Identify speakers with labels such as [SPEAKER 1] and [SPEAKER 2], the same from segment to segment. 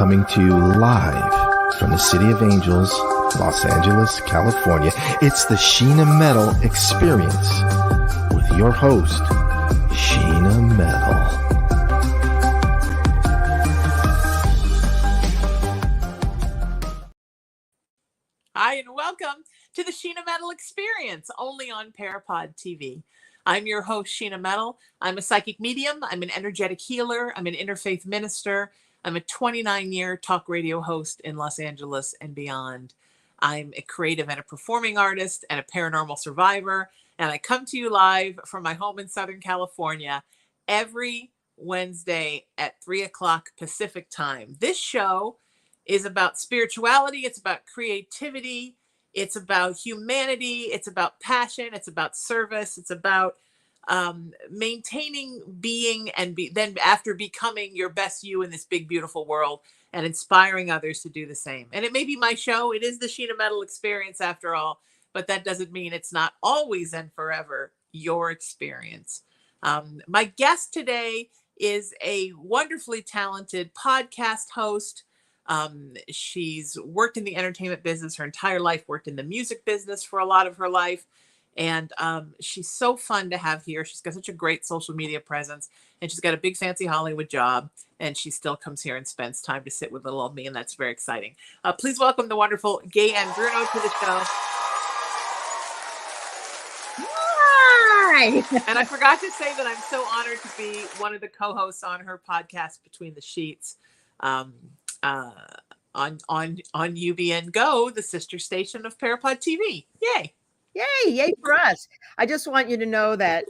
[SPEAKER 1] coming to you live from the City of Angels, Los Angeles, California. It's the Sheena Metal Experience with your host, Sheena Metal.
[SPEAKER 2] Hi, and welcome to the Sheena Metal Experience, only on Parapod TV. I'm your host, Sheena Metal. I'm a psychic medium. I'm an energetic healer. I'm an interfaith minister. I'm a 29-year talk radio host in Los Angeles and beyond. I'm a creative and a performing artist and a paranormal survivor. And I come to you live from my home in Southern California every Wednesday at 3 o'clock Pacific time. This show is about spirituality. It's about creativity. It's about humanity. It's about passion. It's about service. It's about maintaining being and then after becoming your best you in this big, beautiful world and inspiring others to do the same. And it may be my show. It is the Sheena Metal Experience after all, but that doesn't mean it's not always and forever your experience. My guest today is a wonderfully talented podcast host. She's worked in the entertainment business her entire life, worked in the music business for a lot of her life. And she's so fun to have here. She's got such a great social media presence, and she's got a big fancy Hollywood job, and she still comes here and spends time to sit with little old me, and that's very exciting. Please welcome the wonderful Gaye and Bruno to the show.
[SPEAKER 3] Hi!
[SPEAKER 2] And I forgot to say that I'm so honored to be one of the co-hosts on her podcast, Between the Sheets. On UBN Go, the sister station of Parapod TV. Yay.
[SPEAKER 3] Yay for us. I just want you to know that,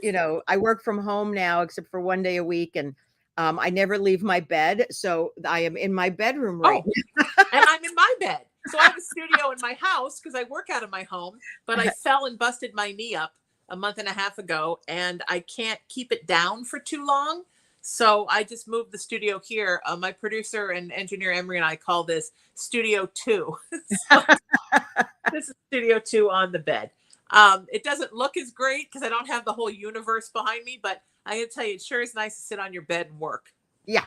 [SPEAKER 3] I work from home now, except for one day a week. And I never leave my bed. So I am in my bedroom right now.
[SPEAKER 2] And I'm in my bed. So I have a studio in my house because I work out of my home, but I fell and busted my knee up a month and a half ago, and I can't keep it down for too long. So I just moved the studio here. My producer and engineer Emery and I call this Studio 2. So this is Studio 2 on the bed. It doesn't look as great because I don't have the whole universe behind me, but I gotta tell you, it sure is nice to sit on your bed and work.
[SPEAKER 3] Yeah,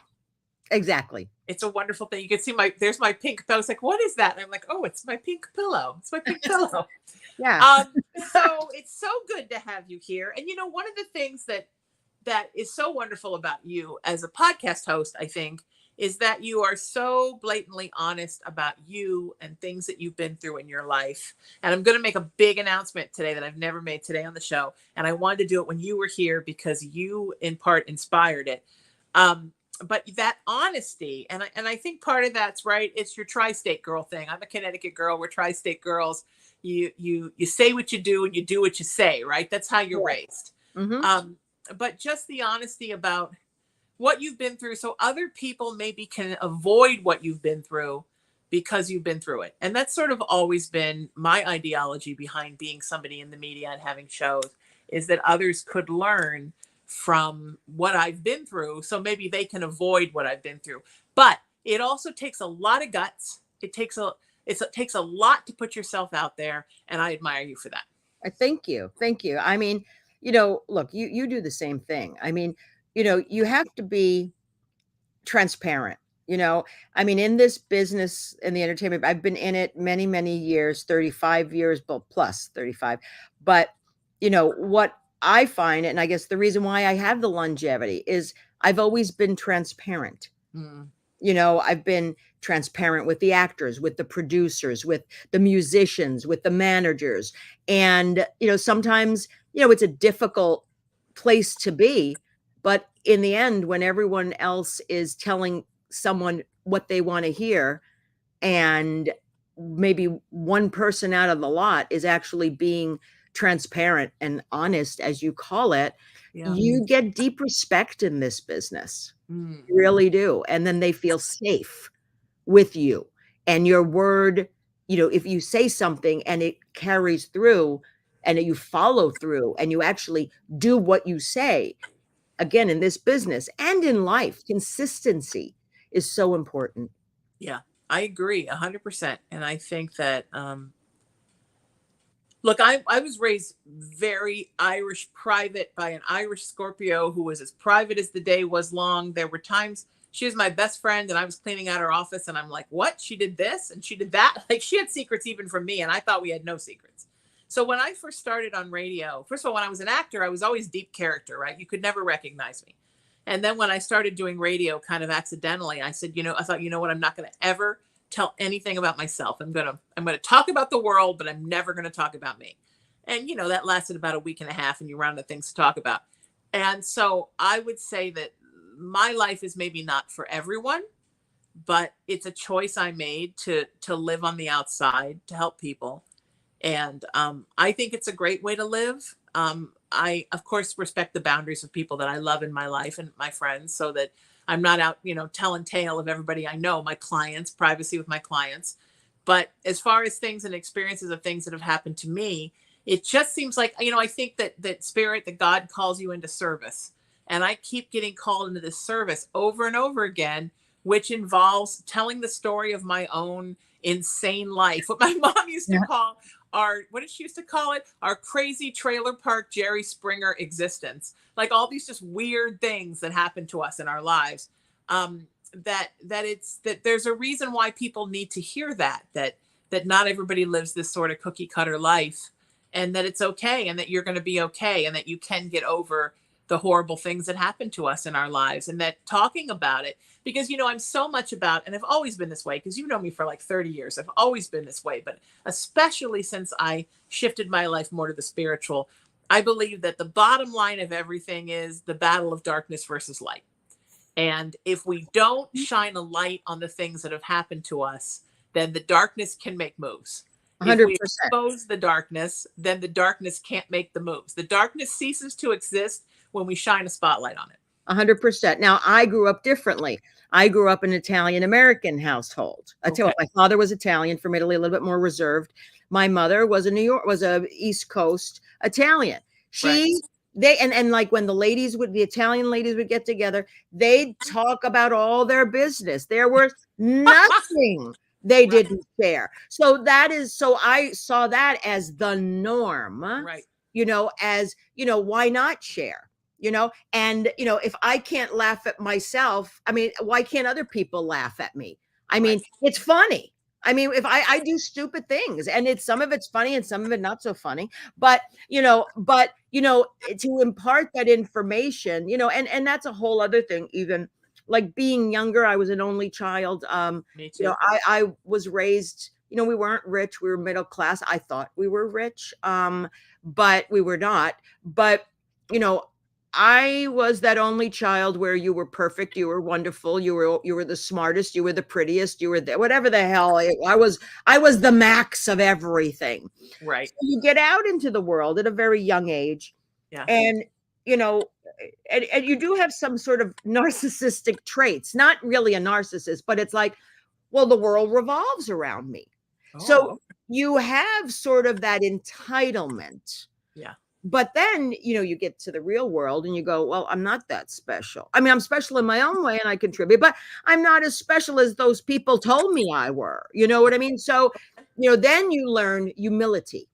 [SPEAKER 3] exactly.
[SPEAKER 2] It's a wonderful thing. You can see there's my pink pillow. I was like, what is that? And I'm like, oh, it's my pink pillow. It's my pink pillow.
[SPEAKER 3] Yeah.
[SPEAKER 2] So it's so good to have you here. And one of the things that is so wonderful about you as a podcast host, I think, is that you are so blatantly honest about you and things that you've been through in your life. And I'm going to make a big announcement today that I've never made today on the show. And I wanted to do it when you were here because you, in part, inspired it. But that honesty, and I think part of that's right. It's your tri-state girl thing. I'm a Connecticut girl. We're tri-state girls. You say what you do and you do what you say, right? That's how you're raised. Mm-hmm. But just the honesty about what you've been through so other people maybe can avoid what you've been through because you've been through it. And that's sort of always been my ideology behind being somebody in the media and having shows, is that others could learn from what I've been through so maybe they can avoid what I've been through. But it also takes a lot of guts. It takes a lot to put yourself out there, and I admire you for that.
[SPEAKER 3] Thank you. I mean, look, you do the same thing. I mean, you have to be transparent, I mean, in this business, in the entertainment, I've been in it many, many years, 35 years, but plus 35. But, what I find, and I guess the reason why I have the longevity is I've always been transparent. Mm. I've been transparent with the actors, with the producers, with the musicians, with the managers. And, sometimes, it's a difficult place to be. But in the end, when everyone else is telling someone what they want to hear, and maybe one person out of the lot is actually being transparent and honest, as you call it, you get deep respect in this business. You really do. And then they feel safe with you. And your word, if you say something and it carries through and you follow through and you actually do what you say, again, in this business and in life, consistency is so important.
[SPEAKER 2] Yeah, I agree 100%. And I think that, look, I was raised very Irish private by an Irish Scorpio who was as private as the day was long. There were times she was my best friend, and I was cleaning out her office, and I'm like, what? She did this and she did that. Like, she had secrets even from me, and I thought we had no secrets. So when I first started on radio, first of all, when I was an actor, I was always deep character, right? You could never recognize me. And then when I started doing radio kind of accidentally, I said, I thought, you know what? I'm not going to ever tell anything about myself. I'm going to talk about the world, but I'm never going to talk about me. And, that lasted about a week and a half, and you run out of things to talk about. And so I would say that my life is maybe not for everyone, but it's a choice I made to live on the outside, to help people. And I think it's a great way to live. I, of course, respect the boundaries of people that I love in my life and my friends, so that I'm not out, telling tale of everybody I know, my clients, privacy with my clients. But as far as things and experiences of things that have happened to me, it just seems like, I think that spirit, that God calls you into service. And I keep getting called into this service over and over again, which involves telling the story of my own insane life. What my mom used to call what did she used to call it? Our crazy trailer park Jerry Springer existence. Like all these just weird things that happen to us in our lives. That there's a reason why people need to hear that not everybody lives this sort of cookie cutter life, and that it's okay, and that you're going to be okay, and that you can get over the horrible things that happen to us in our lives, and that talking about it, because, I'm so much about, and I've always been this way, because you've known me for like 30 years. I've always been this way, but especially since I shifted my life more to the spiritual, I believe that the bottom line of everything is the battle of darkness versus light. And if we don't shine a light on the things that have happened to us, then the darkness can make moves.
[SPEAKER 3] 100%.
[SPEAKER 2] If we expose the darkness, then the darkness can't make the moves. The darkness ceases to exist when we shine a spotlight on it.
[SPEAKER 3] 100%. Now, I grew up differently. I grew up in an Italian-American household. I tell you what, my father was Italian, from Italy, a little bit more reserved. My mother was a East Coast Italian. And like when the Italian ladies would get together, they'd talk about all their business. There was nothing they didn't share. So I saw that as the norm,
[SPEAKER 2] right?
[SPEAKER 3] Why not share? And if I can't laugh at myself, why can't other people laugh at me? It's funny. If I do stupid things, and some of it's funny and some of it not so funny, but to impart that information, and that's a whole other thing. Even like being younger, I was an only child.
[SPEAKER 2] Me too.
[SPEAKER 3] I was raised, we weren't rich. We were middle class. I thought we were rich, but we were not. But, I was that only child where you were perfect, you were wonderful, you were the smartest, you were the prettiest, you were whatever the hell. I was the max of everything.
[SPEAKER 2] Right.
[SPEAKER 3] So you get out into the world at a very young age.
[SPEAKER 2] Yeah.
[SPEAKER 3] And and you do have some sort of narcissistic traits. Not really a narcissist, but it's like, well, the world revolves around me. So you have sort of that entitlement.
[SPEAKER 2] Yeah.
[SPEAKER 3] But then, you get to the real world and you go, well, I'm not that special. I'm special in my own way and I contribute, but I'm not as special as those people told me I were. You know what I mean? So, then you learn humility.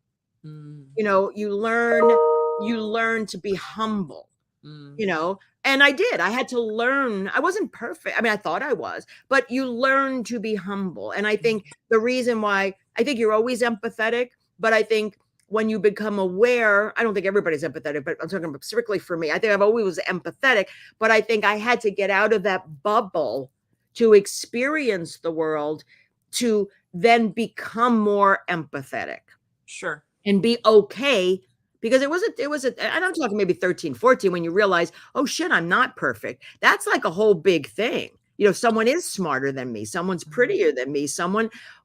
[SPEAKER 3] You learn to be humble, and I did. I had to learn. I wasn't perfect. I thought I was, but you learn to be humble. And I think the reason why, I think you're always empathetic, but I think when you become aware, I don't think everybody's empathetic, but I'm talking about specifically for me. I think I've always was empathetic, but I think I had to get out of that bubble to experience the world, to then become more empathetic.
[SPEAKER 2] Sure.
[SPEAKER 3] And be okay. Because it was and I'm talking maybe 13, 14, when you realize, oh shit, I'm not perfect. That's like a whole big thing. Someone is smarter than me. Someone's prettier than me.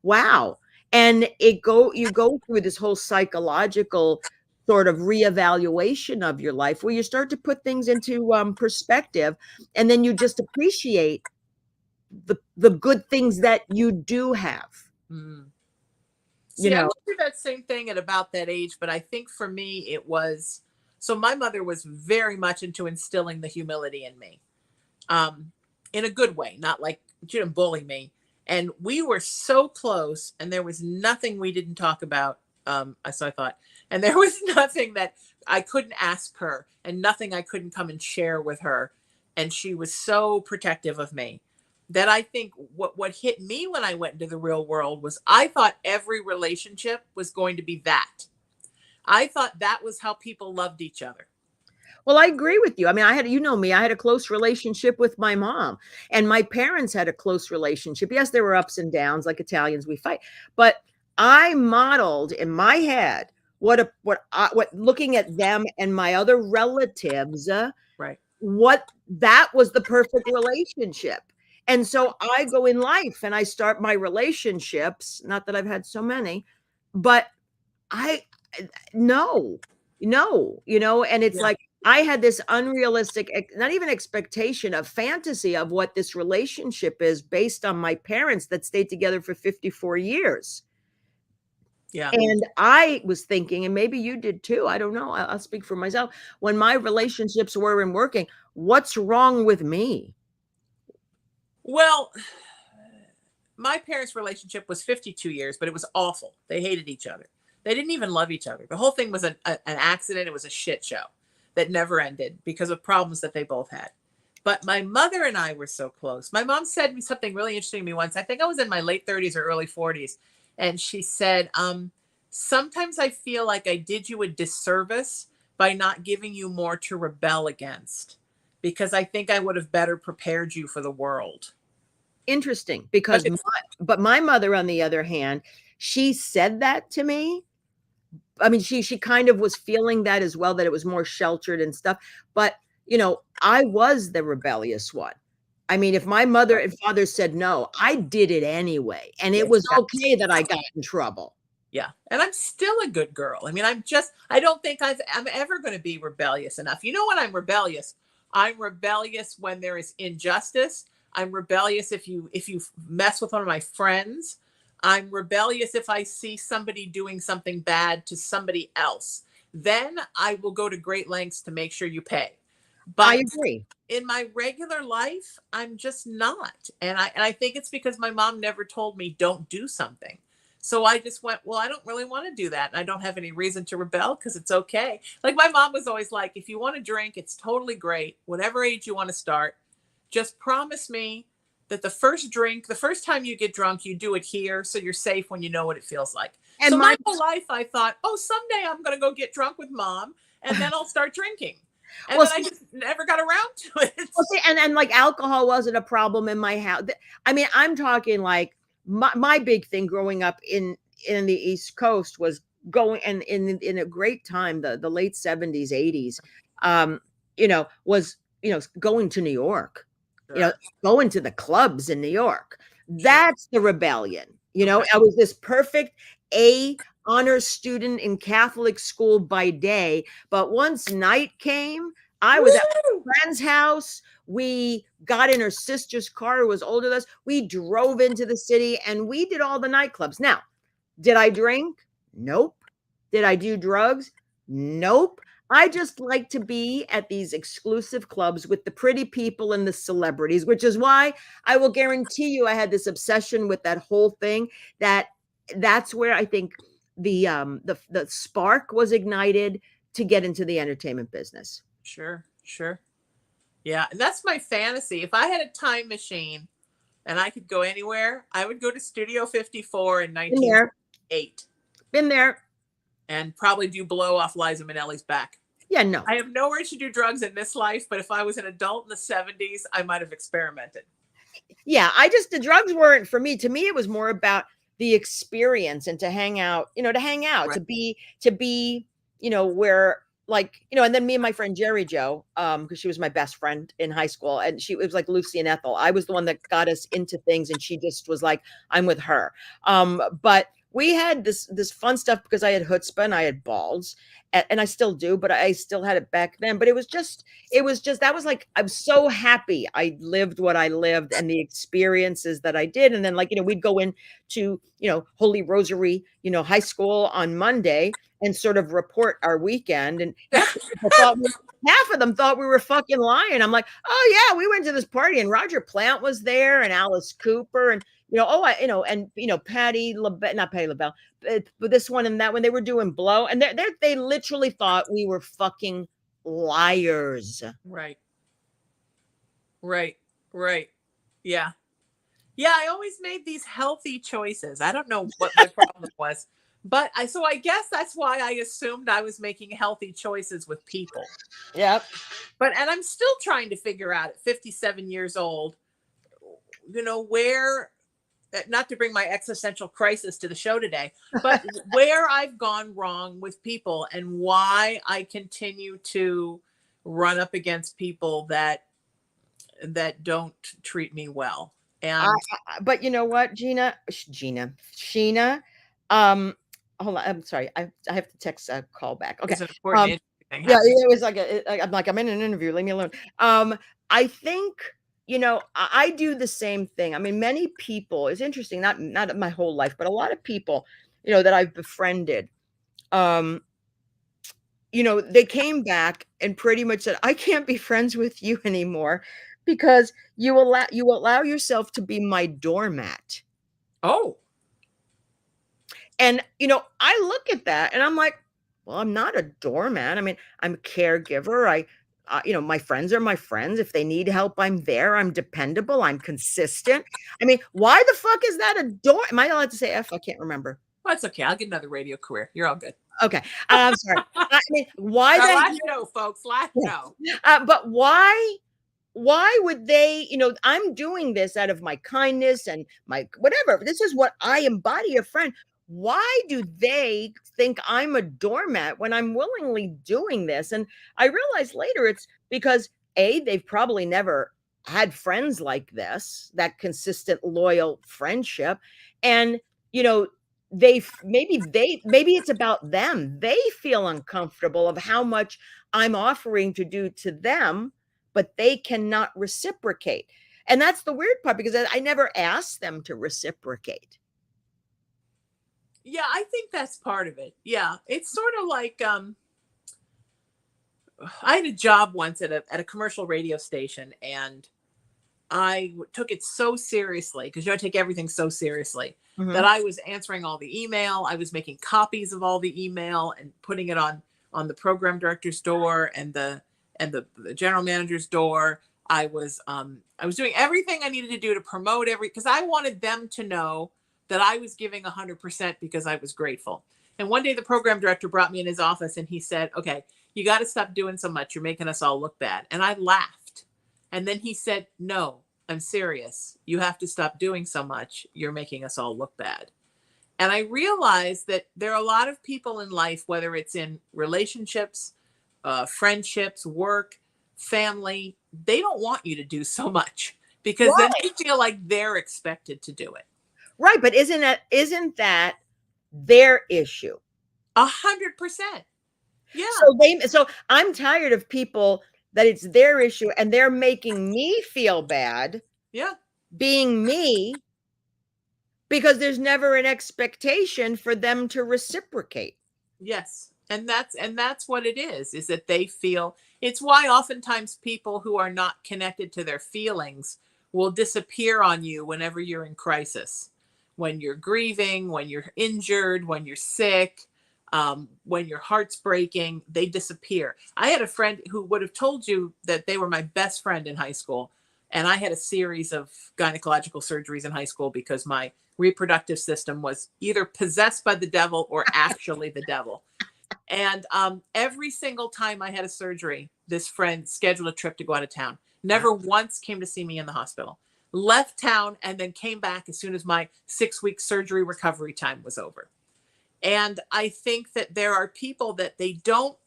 [SPEAKER 3] Wow. And you go through this whole psychological sort of reevaluation of your life, where you start to put things into perspective, and then you just appreciate the good things that you do have.
[SPEAKER 2] See, I went through that same thing at about that age, but I think for me it was, so my mother was very much into instilling the humility in me, in a good way, not like she didn't bully me. And we were so close, and there was nothing we didn't talk about. So I thought, and there was nothing that I couldn't ask her, and nothing I couldn't come and share with her. And she was so protective of me. that I think what hit me when I went into the real world was I thought every relationship was going to be that. I thought that was how people loved each other.
[SPEAKER 3] Well, I agree with you. I mean, I had, you know me, I had a close relationship with my mom, and my parents had a close relationship. Yes, there were ups and downs, like Italians, we fight, but I modeled in my head what looking at them and my other relatives,
[SPEAKER 2] Right.
[SPEAKER 3] what that was the perfect relationship. And so I go in life and I start my relationships, not that I've had so many, but I no, no, and it's
[SPEAKER 2] Yeah.
[SPEAKER 3] like I had this unrealistic, not even expectation, of fantasy of what this relationship is based on my parents that stayed together for 54 years.
[SPEAKER 2] Yeah.
[SPEAKER 3] And I was thinking, and maybe you did too, I don't know, I'll speak for myself. When my relationships weren't working, what's wrong with me?
[SPEAKER 2] Well, my parents' relationship was 52 years, but it was awful. They hated each other. They didn't even love each other. The whole thing was an accident. It was a shit show that never ended because of problems that they both had. But my mother and I were so close. My mom said me something really interesting to me once. I think I was in my late 30s or early 40s. And she said, sometimes I feel like I did you a disservice by not giving you more to rebel against because I think I would have better prepared you for the world.
[SPEAKER 3] Interesting,
[SPEAKER 2] But
[SPEAKER 3] because
[SPEAKER 2] it's
[SPEAKER 3] but my mother, on the other hand, she said that to me. I mean, she kind of was feeling that as well, that it was more sheltered and stuff. But, I was the rebellious one. I mean, if my mother
[SPEAKER 2] right.
[SPEAKER 3] and father said no, I did it anyway. And
[SPEAKER 2] Yeah,
[SPEAKER 3] it was
[SPEAKER 2] exactly.
[SPEAKER 3] okay that I got in trouble.
[SPEAKER 2] Yeah. And I'm still a good girl. I mean, I don't think I'm ever going to be rebellious enough. You know when I'm rebellious? I'm rebellious when there is injustice. I'm rebellious if you mess with one of my friends. I'm rebellious if I see somebody doing something bad to somebody else. Then I will go to great lengths to make sure you pay.
[SPEAKER 3] I
[SPEAKER 2] But
[SPEAKER 3] agree.
[SPEAKER 2] in my regular life, I'm just not. And I think it's because my mom never told me don't do something. So I just went, well, I don't really want to do that. And I don't have any reason to rebel because it's okay. Like my mom was always like, if you want to drink, it's totally great. Whatever age you want to start, just promise me that the first drink, the first time you get drunk, you do it here so you're safe when you know what it feels like.
[SPEAKER 3] And
[SPEAKER 2] So my
[SPEAKER 3] my
[SPEAKER 2] whole life I thought, oh, someday I'm going to go get drunk with mom and then I'll start drinking. And
[SPEAKER 3] well,
[SPEAKER 2] then I just never got around to it.
[SPEAKER 3] well, see, and like alcohol wasn't a problem in my house. I mean, I'm talking like my big thing growing up in the East Coast was going, and in a great time, the late 70s, 80s, was going to New York,
[SPEAKER 2] Sure.
[SPEAKER 3] going to the clubs in New York.
[SPEAKER 2] Sure.
[SPEAKER 3] That's the rebellion.
[SPEAKER 2] Okay.
[SPEAKER 3] I was this perfect A honor student in Catholic school by day, but once night came, I was at
[SPEAKER 2] Woo!
[SPEAKER 3] my friend's house. We got in her sister's car who was older than us. We drove into the city and we did all the nightclubs. Now, did I drink? Nope. Did I do drugs? Nope. I just like to be at these exclusive clubs with the pretty people and the celebrities, which is why I will guarantee you I had this obsession with that whole thing. That's where I think the spark was ignited to get into the entertainment business.
[SPEAKER 2] Sure. Sure. Yeah. And that's my fantasy. If I had a time machine and I could go anywhere, I would go to Studio 54 in
[SPEAKER 3] Been there,
[SPEAKER 2] 1908
[SPEAKER 3] been there.
[SPEAKER 2] and probably do blow off Liza Minnelli's back.
[SPEAKER 3] Yeah, no.
[SPEAKER 2] I have no urge to do drugs in this life, but if I was an adult in the 70s, I might have experimented.
[SPEAKER 3] Yeah, the drugs weren't for me. To me, it was more about the experience and to hang out,
[SPEAKER 2] Right.
[SPEAKER 3] to be, where, like, and then me and my friend Jerry Joe, because she was my best friend in high school, and it was like Lucy and Ethel. I was the one that got us into things, and she just was like, I'm with her. But we had this fun stuff because I had chutzpah and I had balls, and I still do, but I still had it back then. But it was just that was like, I'm so happy I lived what I lived and the experiences that I did. And then, like, we'd go into, Holy Rosary, high school on Monday and sort of report our weekend. And half of them thought we were fucking lying. I'm like, oh yeah, we went to this party and Roger Plant was there and Alice Cooper and Patty LaBelle, not Patty LaBelle, but this one and that one, they were doing blow, and they literally thought we were fucking liars.
[SPEAKER 2] Right. Right. Right. Yeah. Yeah, I always made these healthy choices. I don't know what my problem was, but I guess that's why I assumed I was making healthy choices with people.
[SPEAKER 3] Yep.
[SPEAKER 2] And I'm still trying to figure out at 57 years old, where, not to bring my existential crisis to the show today, but where I've gone wrong with people and why I continue to run up against people that don't treat me well.
[SPEAKER 3] I,
[SPEAKER 2] And
[SPEAKER 3] but you know what, Sheena, um, hold on, I'm sorry, I have to text a call back. Okay,
[SPEAKER 2] there's an important
[SPEAKER 3] um,
[SPEAKER 2] interesting thing
[SPEAKER 3] yeah,
[SPEAKER 2] happening.
[SPEAKER 3] it was like I'm like I'm in an interview, leave me alone. I think I do the same thing. I mean, many people. It's interesting, not my whole life, but a lot of people, that I've befriended. Um, they came back and pretty much said, "I can't be friends with you anymore because you allow yourself to be my doormat."
[SPEAKER 2] Oh,
[SPEAKER 3] And I look at that and I'm like, "Well, I'm not a doormat. I mean, I'm a caregiver. My friends are my friends. If they need help, I'm there. I'm dependable. I'm consistent. I mean, why the fuck is that a door? Am I allowed to say F? I can't remember.
[SPEAKER 2] well, that's okay. I'll get another radio career. You're all good.
[SPEAKER 3] Okay. I'm sorry. I mean, why
[SPEAKER 2] Our
[SPEAKER 3] the
[SPEAKER 2] last show, folks. Last
[SPEAKER 3] hell?
[SPEAKER 2] show.
[SPEAKER 3] But why would they, I'm doing this out of my kindness and my whatever. This is what I embody a friend. Why do they think I'm a doormat when I'm willingly doing this? And I realized later it's because they've probably never had friends like this, that consistent, loyal friendship. And, you know, maybe it's about them. They feel uncomfortable of how much I'm offering to do to them, but they cannot reciprocate. And that's the weird part because I never asked them to reciprocate.
[SPEAKER 2] Yeah, I think that's part of it. Yeah, it's sort of like I had a job once at a commercial radio station, and I took it so seriously because I take everything so seriously that
[SPEAKER 3] Mhm.
[SPEAKER 2] I was answering all the email. I was making copies of all the email and putting it on the program director's door and the general manager's door. I was doing everything I needed to do to promote because I wanted them to know that I was giving 100% because I was grateful. And one day the program director brought me in his office and he said, "Okay, you got to stop doing so much. You're making us all look bad." And I laughed. And then he said, "No, I'm serious. You have to stop doing so much. You're making us all look bad." And I realized that there are a lot of people in life, whether it's in relationships, friendships, work, family, they don't want you to do so much because then
[SPEAKER 3] Right.
[SPEAKER 2] they feel like they're expected to do it.
[SPEAKER 3] Right. But isn't that their issue?
[SPEAKER 2] 100%. Yeah.
[SPEAKER 3] So I'm tired of people that it's their issue and they're making me feel bad
[SPEAKER 2] Yeah.
[SPEAKER 3] being me because there's never an expectation for them to reciprocate.
[SPEAKER 2] Yes. And that's what it is that they feel. It's why oftentimes people who are not connected to their feelings will disappear on you whenever you're in crisis, when you're grieving, when you're injured, when you're sick, when your heart's breaking, they disappear. I had a friend who would have told you that they were my best friend in high school, and I had a series of gynecological surgeries in high school because my reproductive system was either possessed by the devil or actually the devil. And every single time I had a surgery, this friend scheduled a trip to go out of town. Never once came to see me in the hospital. Left town and then came back as soon as my 6-week surgery recovery time was over. And I think that there are people that they don't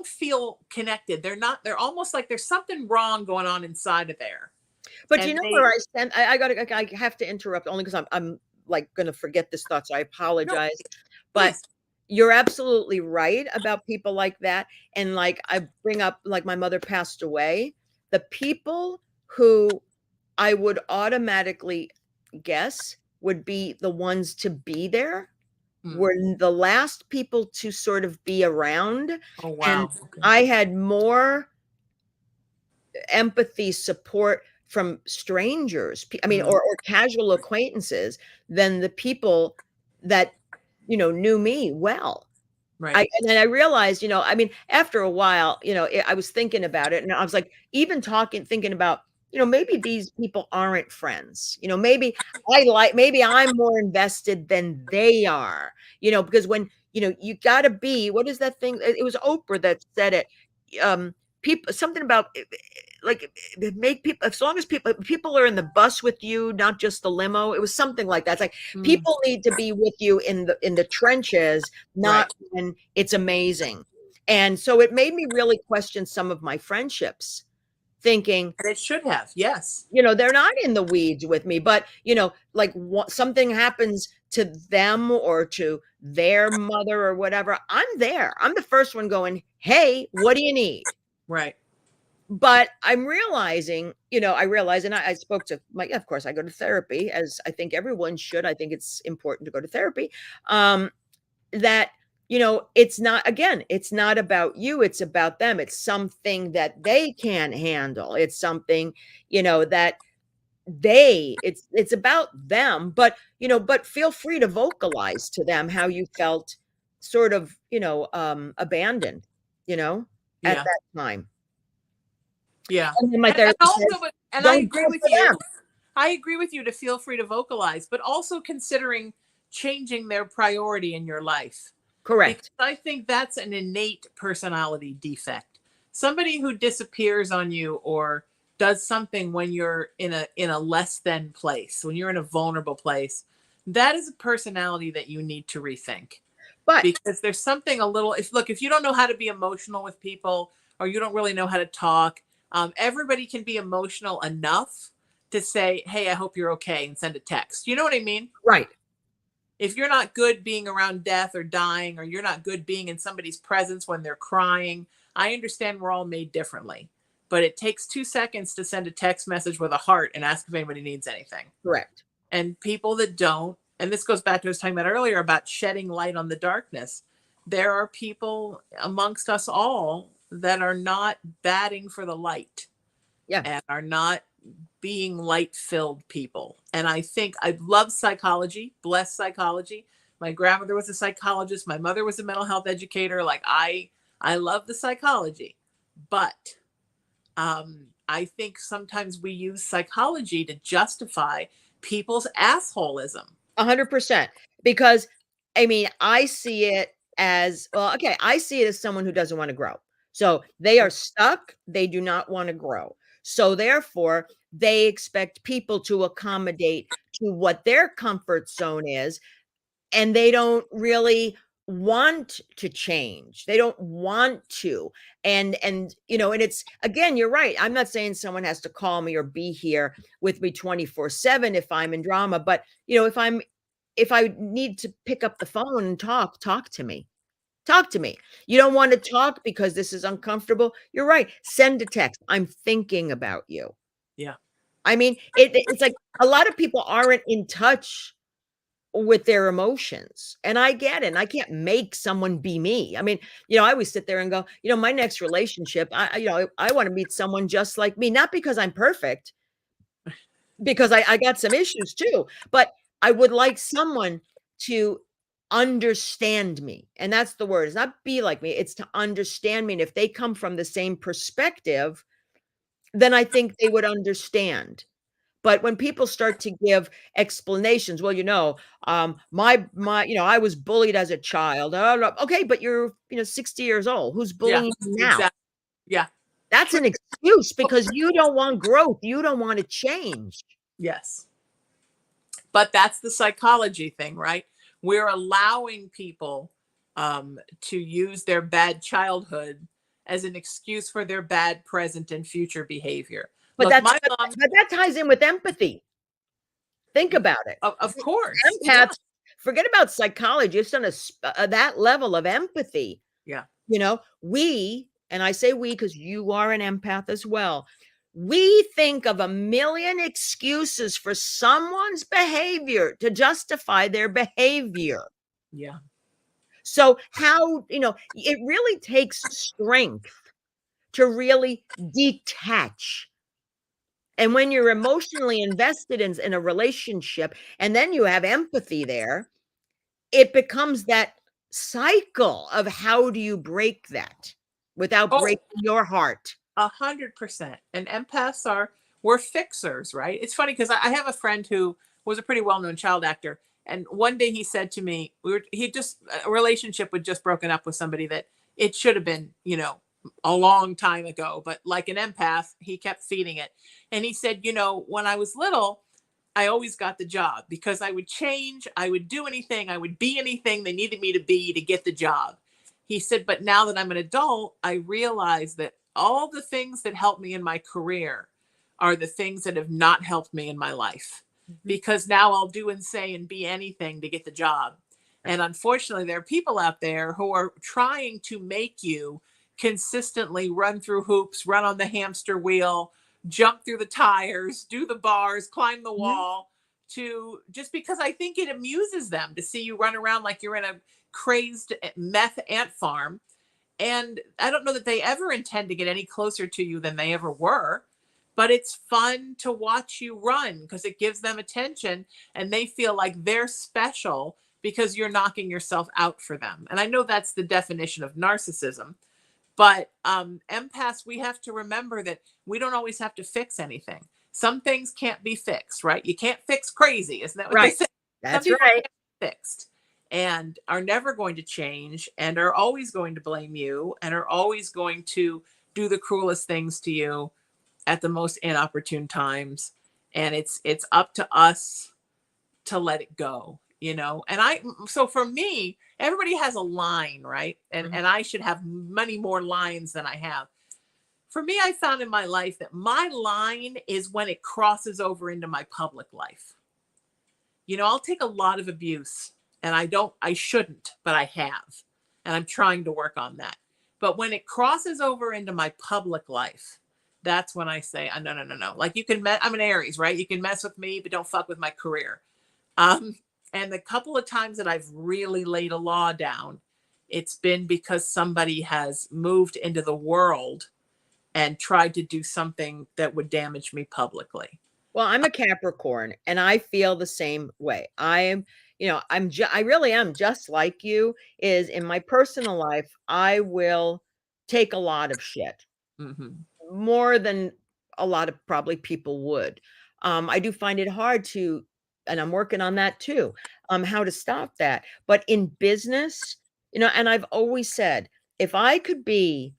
[SPEAKER 2] feel connected. They're almost like there's something wrong going on inside of there.
[SPEAKER 3] But you
[SPEAKER 2] And
[SPEAKER 3] know where
[SPEAKER 2] they
[SPEAKER 3] I stand? I have to interrupt only because I'm like going to forget this thought. So I
[SPEAKER 2] no,
[SPEAKER 3] apologize. But
[SPEAKER 2] please.
[SPEAKER 3] you're absolutely right about people like that. And like I bring up, like my mother passed away, the people who I would automatically guess would be the ones to be there
[SPEAKER 2] Hmm.
[SPEAKER 3] were the last people to sort of be around.
[SPEAKER 2] Oh
[SPEAKER 3] And
[SPEAKER 2] wow. Okay.
[SPEAKER 3] I had more empathy, support from strangers, I mean,
[SPEAKER 2] Mhm.
[SPEAKER 3] or casual acquaintances than the people that, knew me well.
[SPEAKER 2] Right.
[SPEAKER 3] And then I realized, I mean, after a while, I was thinking about it and I was like, even thinking about maybe these people aren't friends. Maybe maybe I'm more invested than they are, because when, you got to be, what is that thing? It was Oprah that said it. People, something about like make people, as long as people are in the bus with you, not just the limo. It was something like that. It's like
[SPEAKER 2] Mm,
[SPEAKER 3] people need to be with you in the trenches, not
[SPEAKER 2] right.
[SPEAKER 3] when it's amazing. And so it made me really question some of my friendships, thinking,
[SPEAKER 2] And it should have. Yes.
[SPEAKER 3] they're not in the weeds with me, but like something happens to them or to their mother or whatever, I'm there. I'm the first one going, hey, what do you need?
[SPEAKER 2] Right.
[SPEAKER 3] But I'm realizing, I realize, and I spoke to of course, I go to therapy, as I think everyone should. I think it's important to go to therapy. That, it's not, again, it's not about you, it's about them. It's something that they can't handle. It's something, that it's about them. But, but feel free to vocalize to them how you felt sort of, abandoned, at
[SPEAKER 2] Yeah.
[SPEAKER 3] that time.
[SPEAKER 2] Yeah.
[SPEAKER 3] And then my
[SPEAKER 2] And
[SPEAKER 3] therapist
[SPEAKER 2] also,
[SPEAKER 3] says,
[SPEAKER 2] and I
[SPEAKER 3] don't do
[SPEAKER 2] agree
[SPEAKER 3] it
[SPEAKER 2] with
[SPEAKER 3] for
[SPEAKER 2] you.
[SPEAKER 3] them.
[SPEAKER 2] I agree with you to feel free to vocalize, but also considering changing their priority in your life. Because
[SPEAKER 3] Correct.
[SPEAKER 2] I think that's an innate personality defect. Somebody who disappears on you or does something when you're in a less than place, when you're in a vulnerable place, that is a personality that you need to rethink.
[SPEAKER 3] But
[SPEAKER 2] Because there's something a little, if you don't know how to be emotional with people, or you don't really know how to talk, everybody can be emotional enough to say, hey, I hope you're okay, and send a text. You know what I mean?
[SPEAKER 3] right.
[SPEAKER 2] If you're not good being around death or dying, or you're not good being in somebody's presence when they're crying, I understand we're all made differently. But it takes 2 seconds to send a text message with a heart and ask if anybody needs anything.
[SPEAKER 3] Correct.
[SPEAKER 2] And people that don't, and this goes back to what I was talking about earlier about shedding light on the darkness. There are people amongst us all that are not batting for the light
[SPEAKER 3] Yeah.
[SPEAKER 2] and are not being light filled people. And I think I love psychology, bless psychology. My grandmother was a psychologist. My mother was a mental health educator. Like I love the psychology, but I think sometimes we use psychology to justify people's assholism.
[SPEAKER 3] 100%. Because I mean, I see it as, well, okay, I see it as someone who doesn't want to grow. So they are stuck, they do not want to grow. So therefore, they expect people to accommodate to what their comfort zone is, and they don't really want to change. They don't want to. And and it's, again, you're right. I'm not saying someone has to call me or be here with me 24/7 if I'm in drama, but if I need to pick up the phone and talk to me. Talk to me. You don't want to talk because this is uncomfortable. You're right. Send a text. I'm thinking about you.
[SPEAKER 2] Yeah.
[SPEAKER 3] I mean, it's like a lot of people aren't in touch with their emotions. And I get it. And I can't make someone be me. I mean, I always sit there and go, my next relationship, I want to meet someone just like me, not because I'm perfect, because I got some issues too, but I would like someone to understand me. And that's the word. It's not be like me, it's to understand me. And if they come from the same perspective, then I think they would understand. But when people start to give explanations, well, I was bullied as a child. Okay, but you're 60 years old. Who's
[SPEAKER 2] Yeah.
[SPEAKER 3] bullying you now?
[SPEAKER 2] Exactly. Yeah.
[SPEAKER 3] That's an excuse because you don't want growth. You don't want to change.
[SPEAKER 2] Yes. But that's the psychology thing, right? We're allowing people to use their bad childhood as an excuse for their bad present and future behavior.
[SPEAKER 3] But
[SPEAKER 2] Look,
[SPEAKER 3] that's
[SPEAKER 2] my
[SPEAKER 3] but
[SPEAKER 2] mom,
[SPEAKER 3] but that ties in with empathy. Think about it.
[SPEAKER 2] of course, it
[SPEAKER 3] Empaths,
[SPEAKER 2] does.
[SPEAKER 3] forget about psychology, just on that level of empathy.
[SPEAKER 2] Yeah.
[SPEAKER 3] And I say we because you are an empath as well. We think of a million excuses for someone's behavior to justify their behavior.
[SPEAKER 2] Yeah.
[SPEAKER 3] So how, it really takes strength to really detach. And when you're emotionally invested in a relationship, and then you have empathy there, it becomes that cycle of how do you break that without
[SPEAKER 2] Oh,
[SPEAKER 3] breaking your heart?
[SPEAKER 2] 100%. And empaths are, we're fixers, right? It's funny because I have a friend who was a pretty well-known child actor, and one day he said to me, he just a relationship was just broken up with somebody that it should have been, a long time ago, but like an empath, he kept feeding it. And he said, when I was little, I always got the job because I would change, I would do anything, I would be anything they needed me to be to get the job. He said, but now that I'm an adult, I realize that all the things that helped me in my career are the things that have not helped me in my life. Because now I'll do and say and be anything to get the job. And unfortunately, there are people out there who are trying to make you consistently run through hoops, run on the hamster wheel, jump through the tires, do the bars, climb the wall, to just because I think it amuses them to see you run around like you're in a crazed meth ant farm. And I don't know that they ever intend to get any closer to you than they ever were, but it's fun to watch you run because it gives them attention and they feel like they're special because you're knocking yourself out for them. And I know that's the definition of narcissism. But empaths, we have to remember that we don't always have to fix anything. Some things can't be fixed, right? You can't fix crazy. Isn't that what they say?
[SPEAKER 3] That's
[SPEAKER 2] Some people
[SPEAKER 3] right.
[SPEAKER 2] can't be fixed and are never going to change and are always going to blame you and are always going to do the cruelest things to you at the most inopportune times. And it's up to us to let it go, so for me, everybody has a line, right? And I should have many more lines than I have. For me, I found in my life that my line is when it crosses over into my public life. I'll take a lot of abuse and I shouldn't, but I have, and I'm trying to work on that. But when it crosses over into my public life, that's when I say, oh, no. Like I'm an Aries, right? You can mess with me, but don't fuck with my career. And the couple of times that I've really laid a law down, it's been because somebody has moved into the world and tried to do something that would damage me publicly.
[SPEAKER 3] Well, I'm a Capricorn and I feel the same way. I really am just like you. Is in my personal life, I will take a lot of shit. More than a lot of probably people would. I do find it hard to, and I'm working on that too, how to stop that. But in business, and I've always said, if I could be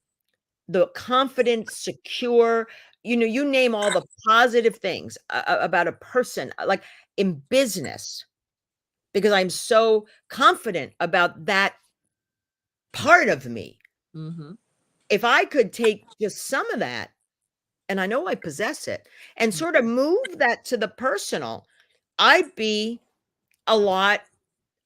[SPEAKER 3] the confident, secure, you name all the positive things about a person, like in business, because I'm so confident about that part of me. If I could take just some of that, and I know I possess it, and sort of move that to the personal, I'd be a lot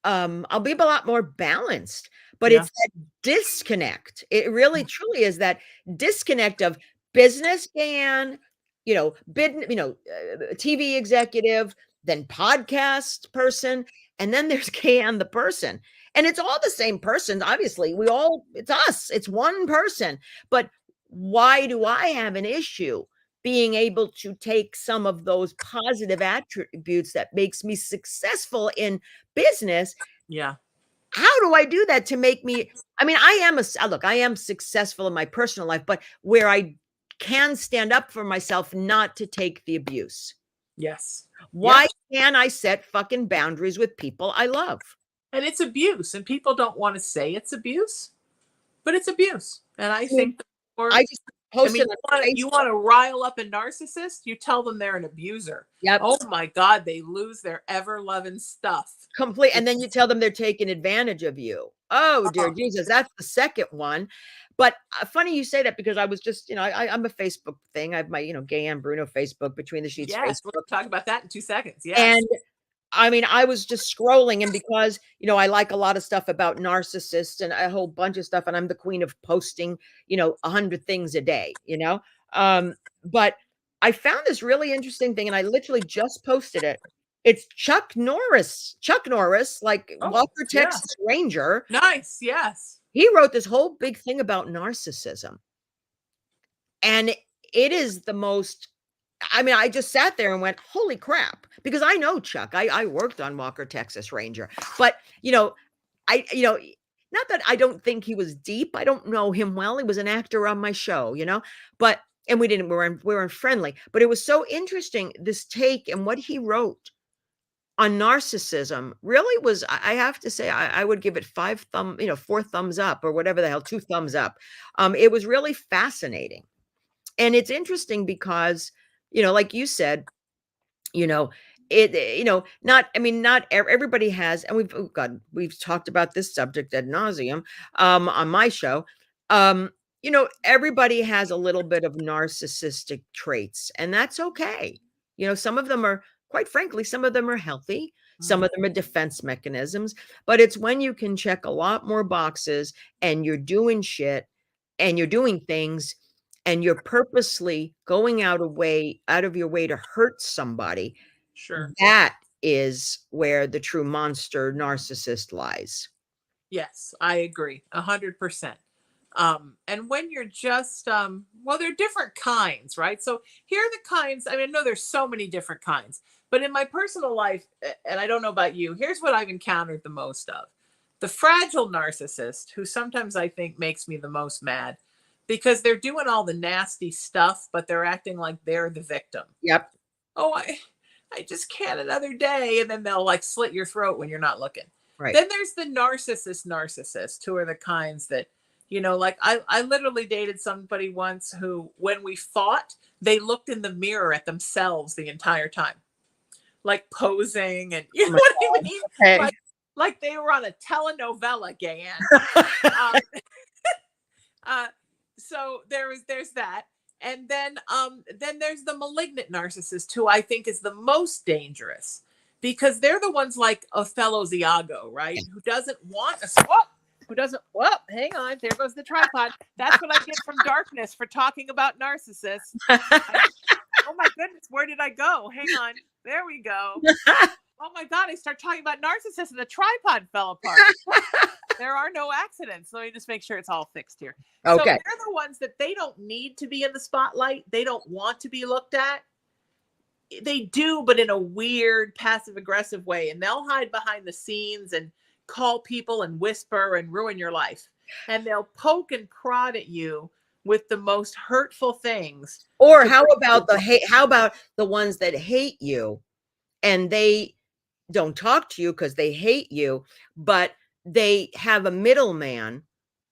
[SPEAKER 3] I'll be a lot more balanced. But
[SPEAKER 2] Yeah.
[SPEAKER 3] it's that disconnect. It really truly is that disconnect of business can, TV executive, then podcast person, and then there's Can the person. And it's all the same person. Obviously, it's us. It's one person. But why do I have an issue being able to take some of those positive attributes that makes me successful in business?
[SPEAKER 2] Yeah.
[SPEAKER 3] How do I do that to make me? I mean, I am successful in my personal life, but where I can stand up for myself not to take the abuse.
[SPEAKER 2] Yes.
[SPEAKER 3] Why can't I set fucking boundaries with people I love?
[SPEAKER 2] And it's abuse, and people don't want to say it's abuse, but it's abuse. And I think
[SPEAKER 3] I just posted on
[SPEAKER 2] you want to rile up a narcissist, you tell them they're an abuser.
[SPEAKER 3] Yep.
[SPEAKER 2] Oh my God, they lose their ever-loving stuff.
[SPEAKER 3] Complete. And then you tell them they're taking advantage of you. Oh, dear Jesus, that's the second one. But funny you say that because I was just, I'm a Facebook thing. I have my, Gaye and Bruno Facebook, Between the Sheets
[SPEAKER 2] Yes,
[SPEAKER 3] Facebook.
[SPEAKER 2] we'll talk about that in 2 seconds. Yes.
[SPEAKER 3] And I mean, I was just scrolling, and because, I like a lot of stuff about narcissists and a whole bunch of stuff, and I'm the queen of posting, 100 things a day, but I found this really interesting thing, and I literally just posted it. It's Chuck Norris, like Walker, Texas Ranger.
[SPEAKER 2] Nice. Yes.
[SPEAKER 3] He wrote this whole big thing about narcissism. And it is the most, I mean, I just sat there and went, holy crap, because I know Chuck. I worked on Walker, Texas Ranger, but not that I don't think he was deep. I don't know him well. He was an actor on my show, but and we weren't friendly. But it was so interesting, this take and what he wrote on narcissism really was, I have to say, I would give it 4 thumbs up or whatever the hell, 2 thumbs up. It was really fascinating. And it's interesting because, like you said, you know, not everybody has, and we've talked about this subject ad nauseum on my show. Everybody has a little bit of narcissistic traits, and that's okay. Some of them are, quite frankly, some of them are healthy, some of them are defense mechanisms, but it's when you can check a lot more boxes and you're doing shit and you're doing things and you're purposely going out of your way to hurt somebody.
[SPEAKER 2] Sure.
[SPEAKER 3] That is where the true monster narcissist lies.
[SPEAKER 2] Yes, I agree 100%. And when you're just, well, there are different kinds, right? So here are the kinds. I mean, I know there's so many different kinds, but in my personal life, and I don't know about you, here's what I've encountered the most of: the fragile narcissist, who sometimes I think makes me the most mad because they're doing all the nasty stuff, but they're acting like they're the victim.
[SPEAKER 3] Yep.
[SPEAKER 2] Oh, I just can't another day. And then they'll like slit your throat when you're not looking.
[SPEAKER 3] Right.
[SPEAKER 2] Then there's the narcissist, who are the kinds that, like I literally dated somebody once who, when we fought, they looked in the mirror at themselves the entire time, like posing, and you know what I mean?
[SPEAKER 3] Okay.
[SPEAKER 2] Like they were on a telenovela, Gaye. So there's that. And then there's the malignant narcissist, who I think is the most dangerous, because they're the ones like Othello's Iago, right? Who doesn't want a swap. Who doesn't? Well, hang on. There goes the tripod. That's what I get from darkness for talking about narcissists. Oh my goodness, where did I go? Hang on. There we go. Oh my God, I start talking about narcissists and the tripod fell apart. There are no accidents. Let me just make sure it's all fixed here.
[SPEAKER 3] Okay.
[SPEAKER 2] So they're the ones that they don't need to be in the spotlight. They don't want to be looked at. They do, but in a weird, passive aggressive way. And they'll hide behind the scenes and call people and whisper and ruin your life. And they'll poke and prod at you with the most hurtful things.
[SPEAKER 3] Or how about the hate? How about the ones that hate you and they don't talk to you because they hate you, but they have a middleman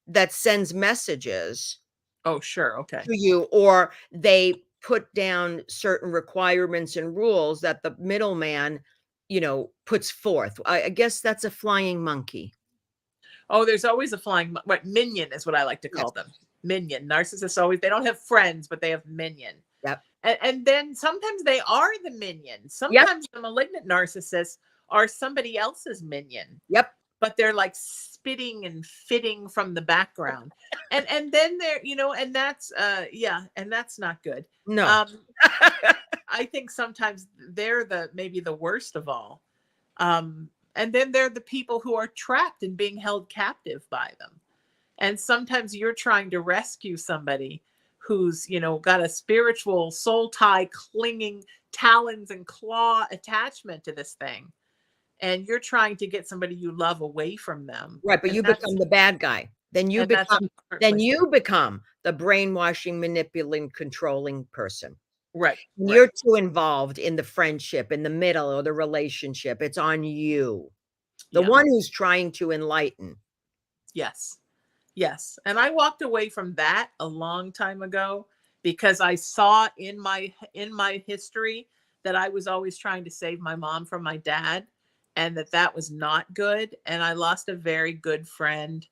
[SPEAKER 3] that sends messages.
[SPEAKER 2] Oh, sure. Okay.
[SPEAKER 3] To you, or they put down certain requirements and rules that the middleman, puts forth. I guess that's a flying monkey.
[SPEAKER 2] Oh, there's always a flying, minion is what I like to call them. Minion. Narcissists always, they don't have friends, but they have minion.
[SPEAKER 3] Yep.
[SPEAKER 2] And then sometimes they are the minion. Sometimes the malignant narcissists are somebody else's minion.
[SPEAKER 3] Yep.
[SPEAKER 2] But they're like spitting and fitting from the background. and then they're, and that's and that's not good.
[SPEAKER 3] No.
[SPEAKER 2] I think sometimes they're maybe the worst of all. And then they're the people who are trapped and being held captive by them. And sometimes you're trying to rescue somebody who's, got a spiritual soul tie, clinging talons and claw attachment to this thing. And you're trying to get somebody you love away from them.
[SPEAKER 3] Right. But you become the bad guy. Then you become the brainwashing, manipulating, controlling person.
[SPEAKER 2] Right.
[SPEAKER 3] You're too involved in the friendship, in the middle, or the relationship. It's on you. The one who's trying to enlighten.
[SPEAKER 2] Yes. Yes. And I walked away from that a long time ago because I saw in my history that I was always trying to save my mom from my dad, and that was not good. And I lost a very good friend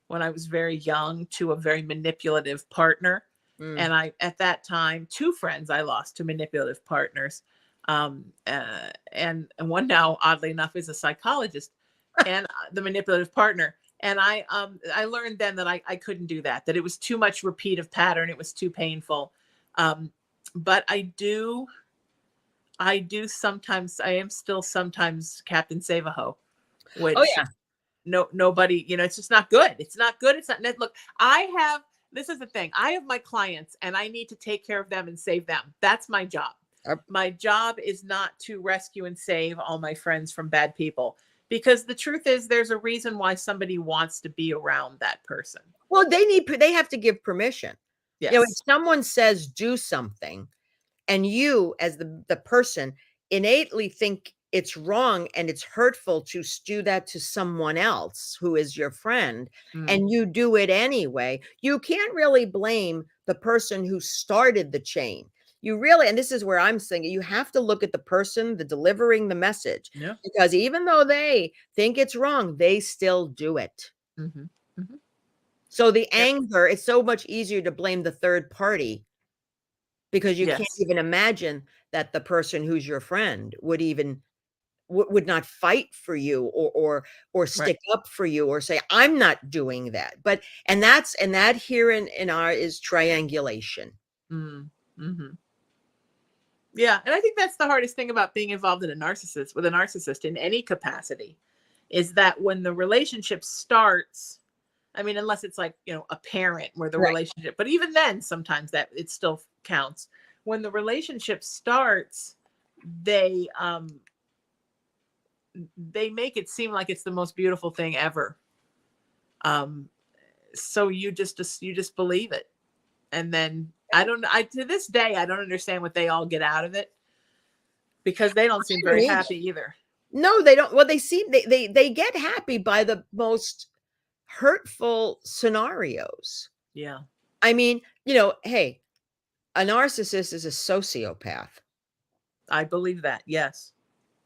[SPEAKER 2] when I was very young to a very manipulative partner. And at that time, 2 friends I lost to manipulative partners. And one now, oddly enough, is a psychologist and the manipulative partner. And I learned then that I couldn't do that it was too much repeative pattern. It was too painful. But I am still sometimes Captain Save-A-Ho, which nobody, it's just not good. It's not good. It's not, look, this is the thing. I have my clients and I need to take care of them and save them. That's my job. My job is not to rescue and save all my friends from bad people, because the truth is there's a reason why somebody wants to be around that person.
[SPEAKER 3] Well, they have to give permission. You know, if
[SPEAKER 2] Yes.
[SPEAKER 3] someone says do something and you as the person innately think it's wrong and it's hurtful to do that to someone else who is your friend,
[SPEAKER 2] Mm.
[SPEAKER 3] and you do it anyway, you can't really blame the person who started the chain. You really, and this is where I'm saying you have to look at the person, the delivering the message,
[SPEAKER 2] Yeah.
[SPEAKER 3] because even though they think it's wrong, they still do it.
[SPEAKER 2] Hmm. Hmm.
[SPEAKER 3] So the
[SPEAKER 2] Yep.
[SPEAKER 3] anger, it's so much easier to blame the third party because you can't
[SPEAKER 2] Yes.
[SPEAKER 3] even imagine that the person who's your friend would even would not fight for you or
[SPEAKER 2] Right.
[SPEAKER 3] stick up for you or say I'm not doing that. But and that here in our is triangulation.
[SPEAKER 2] Mm. Hmm. Yeah, and I think that's the hardest thing about being involved in a narcissist with a narcissist in any capacity is that when the relationship starts, I mean, unless it's like, a parent where the
[SPEAKER 3] Right.
[SPEAKER 2] relationship, but even then, sometimes that it still counts. When the relationship starts, they they make it seem like it's the most beautiful thing ever. Um, so you just believe it, and then I don't. I to this day I don't understand what they all get out of it because they don't seem
[SPEAKER 3] I don't
[SPEAKER 2] very
[SPEAKER 3] either.
[SPEAKER 2] happy either.
[SPEAKER 3] No, they don't. Well, they seem they get happy by the most hurtful scenarios.
[SPEAKER 2] Yeah,
[SPEAKER 3] I mean, hey, a narcissist is a sociopath.
[SPEAKER 2] I believe that. Yes,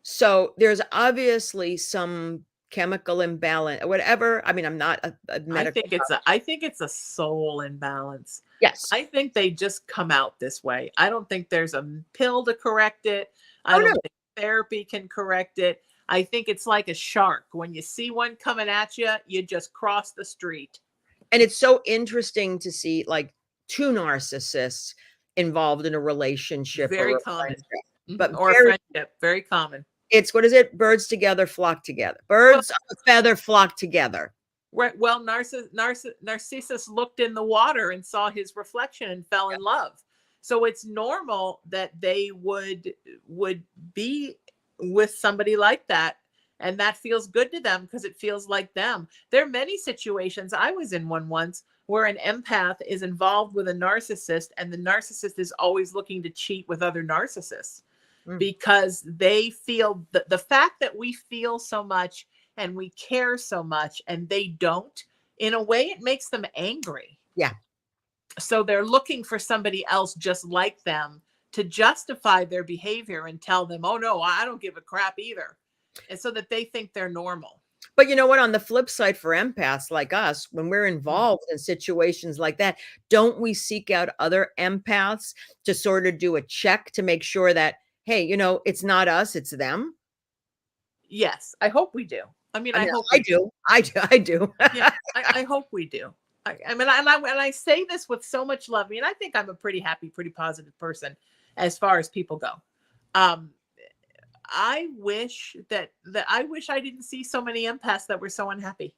[SPEAKER 3] So there's obviously some chemical imbalance, whatever. I mean, I'm not a medical.
[SPEAKER 2] I think it's a soul imbalance.
[SPEAKER 3] Yes.
[SPEAKER 2] I think they just come out this way. I don't think there's a pill to correct it. I
[SPEAKER 3] Oh no.
[SPEAKER 2] don't think therapy can correct it. I think it's like a shark. When you see one coming at you, you just cross the street.
[SPEAKER 3] And it's so interesting to see like two narcissists involved in a relationship
[SPEAKER 2] Very
[SPEAKER 3] or a
[SPEAKER 2] common.
[SPEAKER 3] friendship. But
[SPEAKER 2] Mhm. Or a
[SPEAKER 3] very
[SPEAKER 2] friendship. Very common.
[SPEAKER 3] it's what is it? Birds together flock together.
[SPEAKER 2] Well,
[SPEAKER 3] Birds of a feather flock together.
[SPEAKER 2] right. Well, Narcissus looked in the water and saw his reflection and fell in love. So it's normal that they would be with somebody like that, and that feels good to them because it feels like them. There are many situations. I was in one once where an empath is involved with a narcissist, and the narcissist is always looking to cheat with other narcissists
[SPEAKER 3] Mm.
[SPEAKER 2] because they feel the fact that we feel so much and we care so much and they don't, in a way it makes them angry,
[SPEAKER 3] Yeah.
[SPEAKER 2] so they're looking for somebody else just like them to justify their behavior and tell them, oh no, I don't give a crap either, and so that they think they're normal.
[SPEAKER 3] But you know what? On the flip side, for empaths like us, when we're
[SPEAKER 2] Mm.
[SPEAKER 3] involved in situations like that, don't we seek out other empaths to sort of do a check to make sure that, hey, it's not us, it's them?
[SPEAKER 2] Yes, I hope we do. I mean,
[SPEAKER 3] I
[SPEAKER 2] I
[SPEAKER 3] mean,
[SPEAKER 2] hope
[SPEAKER 3] I
[SPEAKER 2] we do.
[SPEAKER 3] do. I do. I do.
[SPEAKER 2] Yeah, I hope we do. I mean, and I say this with so much love. I mean, I think I'm a pretty happy, pretty positive person as far as people go. Um, I wish that I wish I didn't see so many empaths that were so unhappy.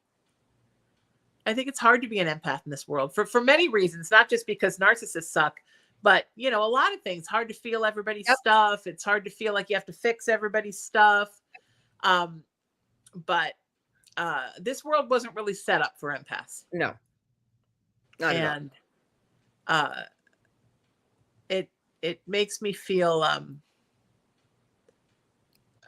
[SPEAKER 2] I think it's hard to be an empath in this world for many reasons, not just because narcissists suck, but a lot of things. Hard to feel everybody's
[SPEAKER 3] Yep.
[SPEAKER 2] stuff. It's hard to feel like you have to fix everybody's stuff. Um, but this world wasn't really set up for empaths,
[SPEAKER 3] No, not at all.
[SPEAKER 2] and uh, it makes me feel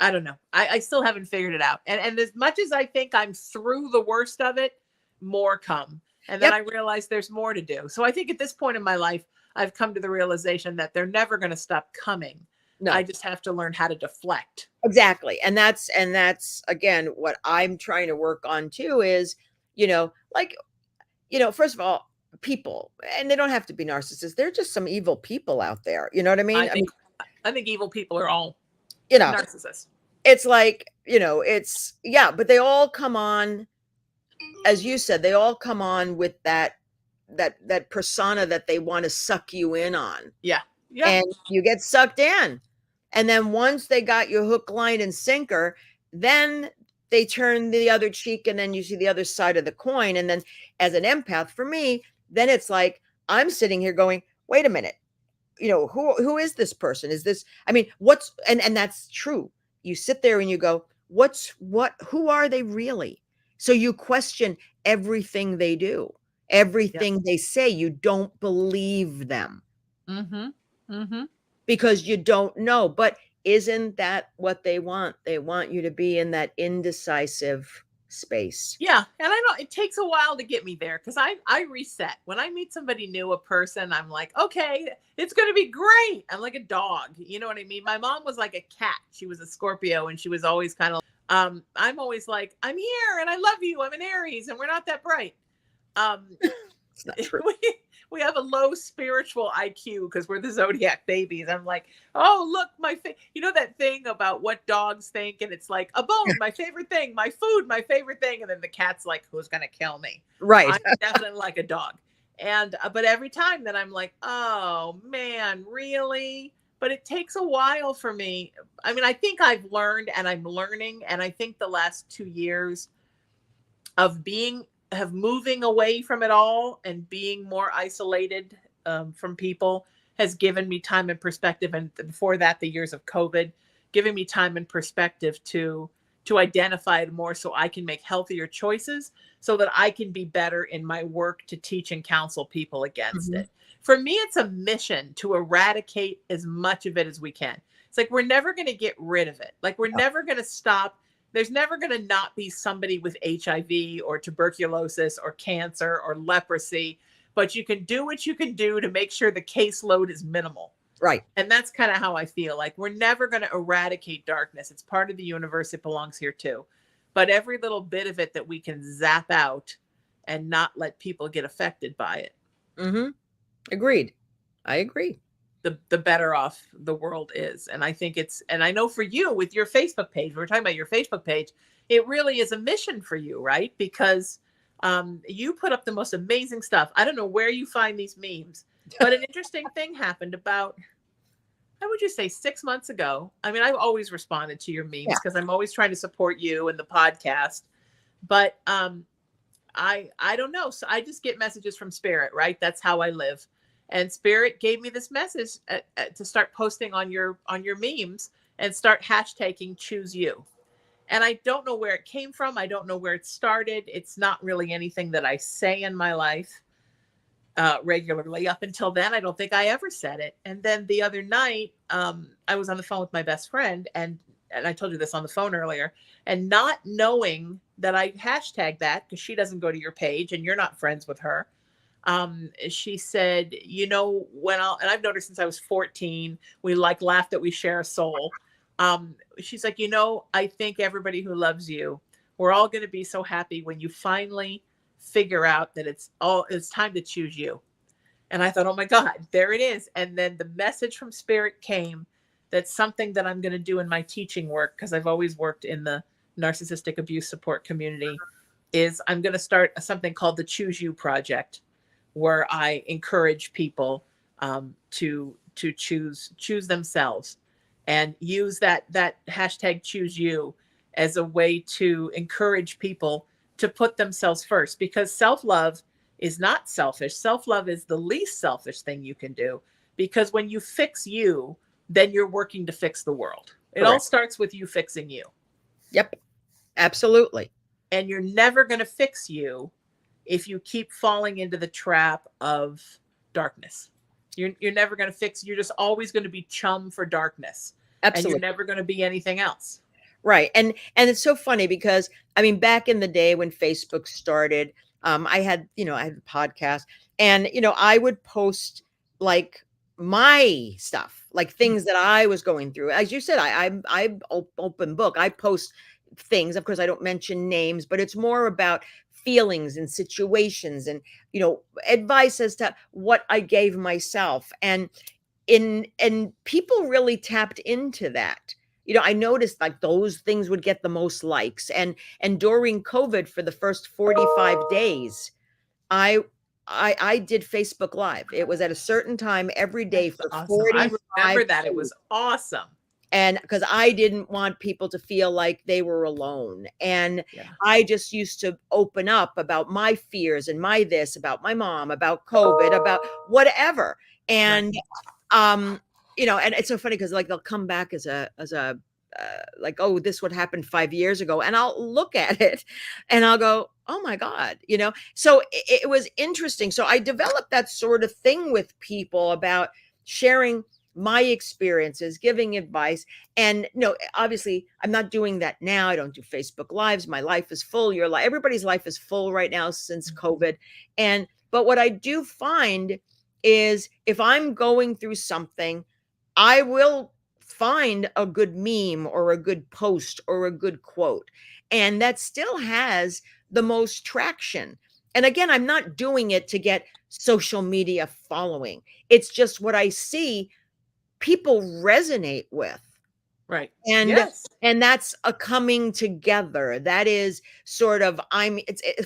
[SPEAKER 2] I don't know. I still haven't figured it out. And as much as I think I'm through the worst of it, more come. And then
[SPEAKER 3] Yep.
[SPEAKER 2] I realize there's more to do. So I think at this point in my life, I've come to the realization that they're never going to stop coming. I
[SPEAKER 3] No,
[SPEAKER 2] just have to learn how to deflect.
[SPEAKER 3] exactly. And that's again what I'm trying to work on too is, like, first of all, people, and they don't have to be narcissists. They're just some evil people out there. You know what I
[SPEAKER 2] I
[SPEAKER 3] mean? I mean,
[SPEAKER 2] think I think evil people are all
[SPEAKER 3] you know,
[SPEAKER 2] narcissists.
[SPEAKER 3] it's like, it's yeah, but they all come on, as you said, they all come on with that persona that they want to suck you in on.
[SPEAKER 2] Yeah. Yeah.
[SPEAKER 3] And you get sucked in. And then once they got you hook, line, and sinker, then they turn the other cheek and then you see the other side of the coin. And then as an empath, for me, then it's like I'm sitting here going, wait a minute, who is this person? Is this, I mean, what's and that's true. You sit there and you go, who are they really? So you question everything they do. Everything they say, you don't believe them because you don't know. But isn't that what they want? They want you to be in that indecisive space.
[SPEAKER 2] Yeah, and I know it takes a while to get me there because I reset. When I meet somebody new, a person, I'm like, okay, it's gonna be great. I'm like a dog, you know what I mean? My mom was like a cat. She was a Scorpio, and she was always kind of. I'm always like, I'm here, and I love you. I'm an Aries, and we're not that bright.
[SPEAKER 3] It's not true.
[SPEAKER 2] We have a low spiritual IQ because we're the zodiac babies. I'm like, oh, look, you know that thing about what dogs think, and it's like a bone, my favorite thing, my food, my favorite thing, and then the cat's like, who's gonna kill me?
[SPEAKER 3] Right.
[SPEAKER 2] I'm definitely like a dog, and but every time that I'm like, oh man, really? But it takes a while for me. I mean, I think I've learned, and I'm learning, and I think the last 2 years of moving away from it all and being more isolated from people has given me time and perspective. And before that, the years of COVID, giving me time and perspective to identify it more so I can make healthier choices so that I can be better in my work to teach and counsel people against it. For me, it's a mission to eradicate as much of it as we can. It's like, we're never going to get rid of it. Like, we're never going to stop. There's never going to not be somebody with HIV or tuberculosis or cancer or leprosy, but you can do what you can do to make sure the caseload is minimal.
[SPEAKER 3] Right.
[SPEAKER 2] And that's kind of how I feel. Like, we're never going to eradicate darkness. It's part of the universe. It belongs here too. But every little bit of it that we can zap out and not let people get affected by it.
[SPEAKER 3] Agreed. I agree.
[SPEAKER 2] The better off the world is. And I think and I know for you with your Facebook page, we're talking about your Facebook page, it really is a mission for you, right? Because you put up the most amazing stuff. I don't know where you find these memes, but an interesting thing happened about, how would you say, 6 months ago. I mean, I've always responded to your memes because I'm always trying to support you and the podcast. But I don't know. So I just get messages from Spirit, right? That's how I live. And Spirit gave me this message to start posting on your memes and start hashtagging choose you. And I don't know where it came from. I don't know where it started. It's not really anything that I say in my life regularly. Up until then, I don't think I ever said it. And then the other night, I was on the phone with my best friend, and I told you this on the phone earlier, and not knowing that I hashtagged that because she doesn't go to your page and you're not friends with her. She said, you know, and I've noticed since I was 14, we laugh that we share a soul. She's like, you know, I think everybody who loves you, we're all going to be so happy when you finally figure out that it's time to choose you. And I thought, oh my God, there it is. And then the message from Spirit came. That's something that I'm going to do in my teaching work, because I've always worked in the narcissistic abuse support community, is I'm going to start something called the Choose You Project, where I encourage people to choose themselves and use that hashtag choose you as a way to encourage people to put themselves first, because self-love is not selfish. Self-love is the least selfish thing you can do, because when you fix you, then you're working to fix the world. It all starts with you fixing you.
[SPEAKER 3] Yep, absolutely.
[SPEAKER 2] And you're never going to fix you if you keep falling into the trap of darkness. You're never going to fix. You're just always going to be chum for darkness.
[SPEAKER 3] Absolutely.
[SPEAKER 2] And you're never going to be anything else.
[SPEAKER 3] Right. And it's so funny because, I mean, back in the day when Facebook started, I had a podcast, and, I would post like my stuff, like things that I was going through. As you said, I'm open book. I post things. Of course, I don't mention names, but it's more about feelings and situations and, advice as to what I gave myself. And people really tapped into that. I noticed like those things would get the most likes. And during COVID, for the first 45 days, I did Facebook Live. It was at a certain time every day for
[SPEAKER 2] awesome.
[SPEAKER 3] 45
[SPEAKER 2] I remember that.
[SPEAKER 3] days.
[SPEAKER 2] It was awesome.
[SPEAKER 3] And because I didn't want people to feel like they were alone. And I just used to open up about my fears and about my mom, about COVID, about whatever. And, and it's so funny because like they'll come back as a like, oh, this would happen 5 years ago. And I'll look at it and I'll go, oh my God, so it was interesting. So I developed that sort of thing with people about sharing my experiences, giving advice. And no, obviously I'm not doing that now. I don't do Facebook lives. My life is full. Your life, everybody's life is full right now since COVID. But what I do find is if I'm going through something, I will find a good meme or a good post or a good quote. And that still has the most traction. And again, I'm not doing it to get social media following. It's just what I see people resonate with.
[SPEAKER 2] Right.
[SPEAKER 3] And
[SPEAKER 2] Yes.
[SPEAKER 3] and that's a coming together. That is sort of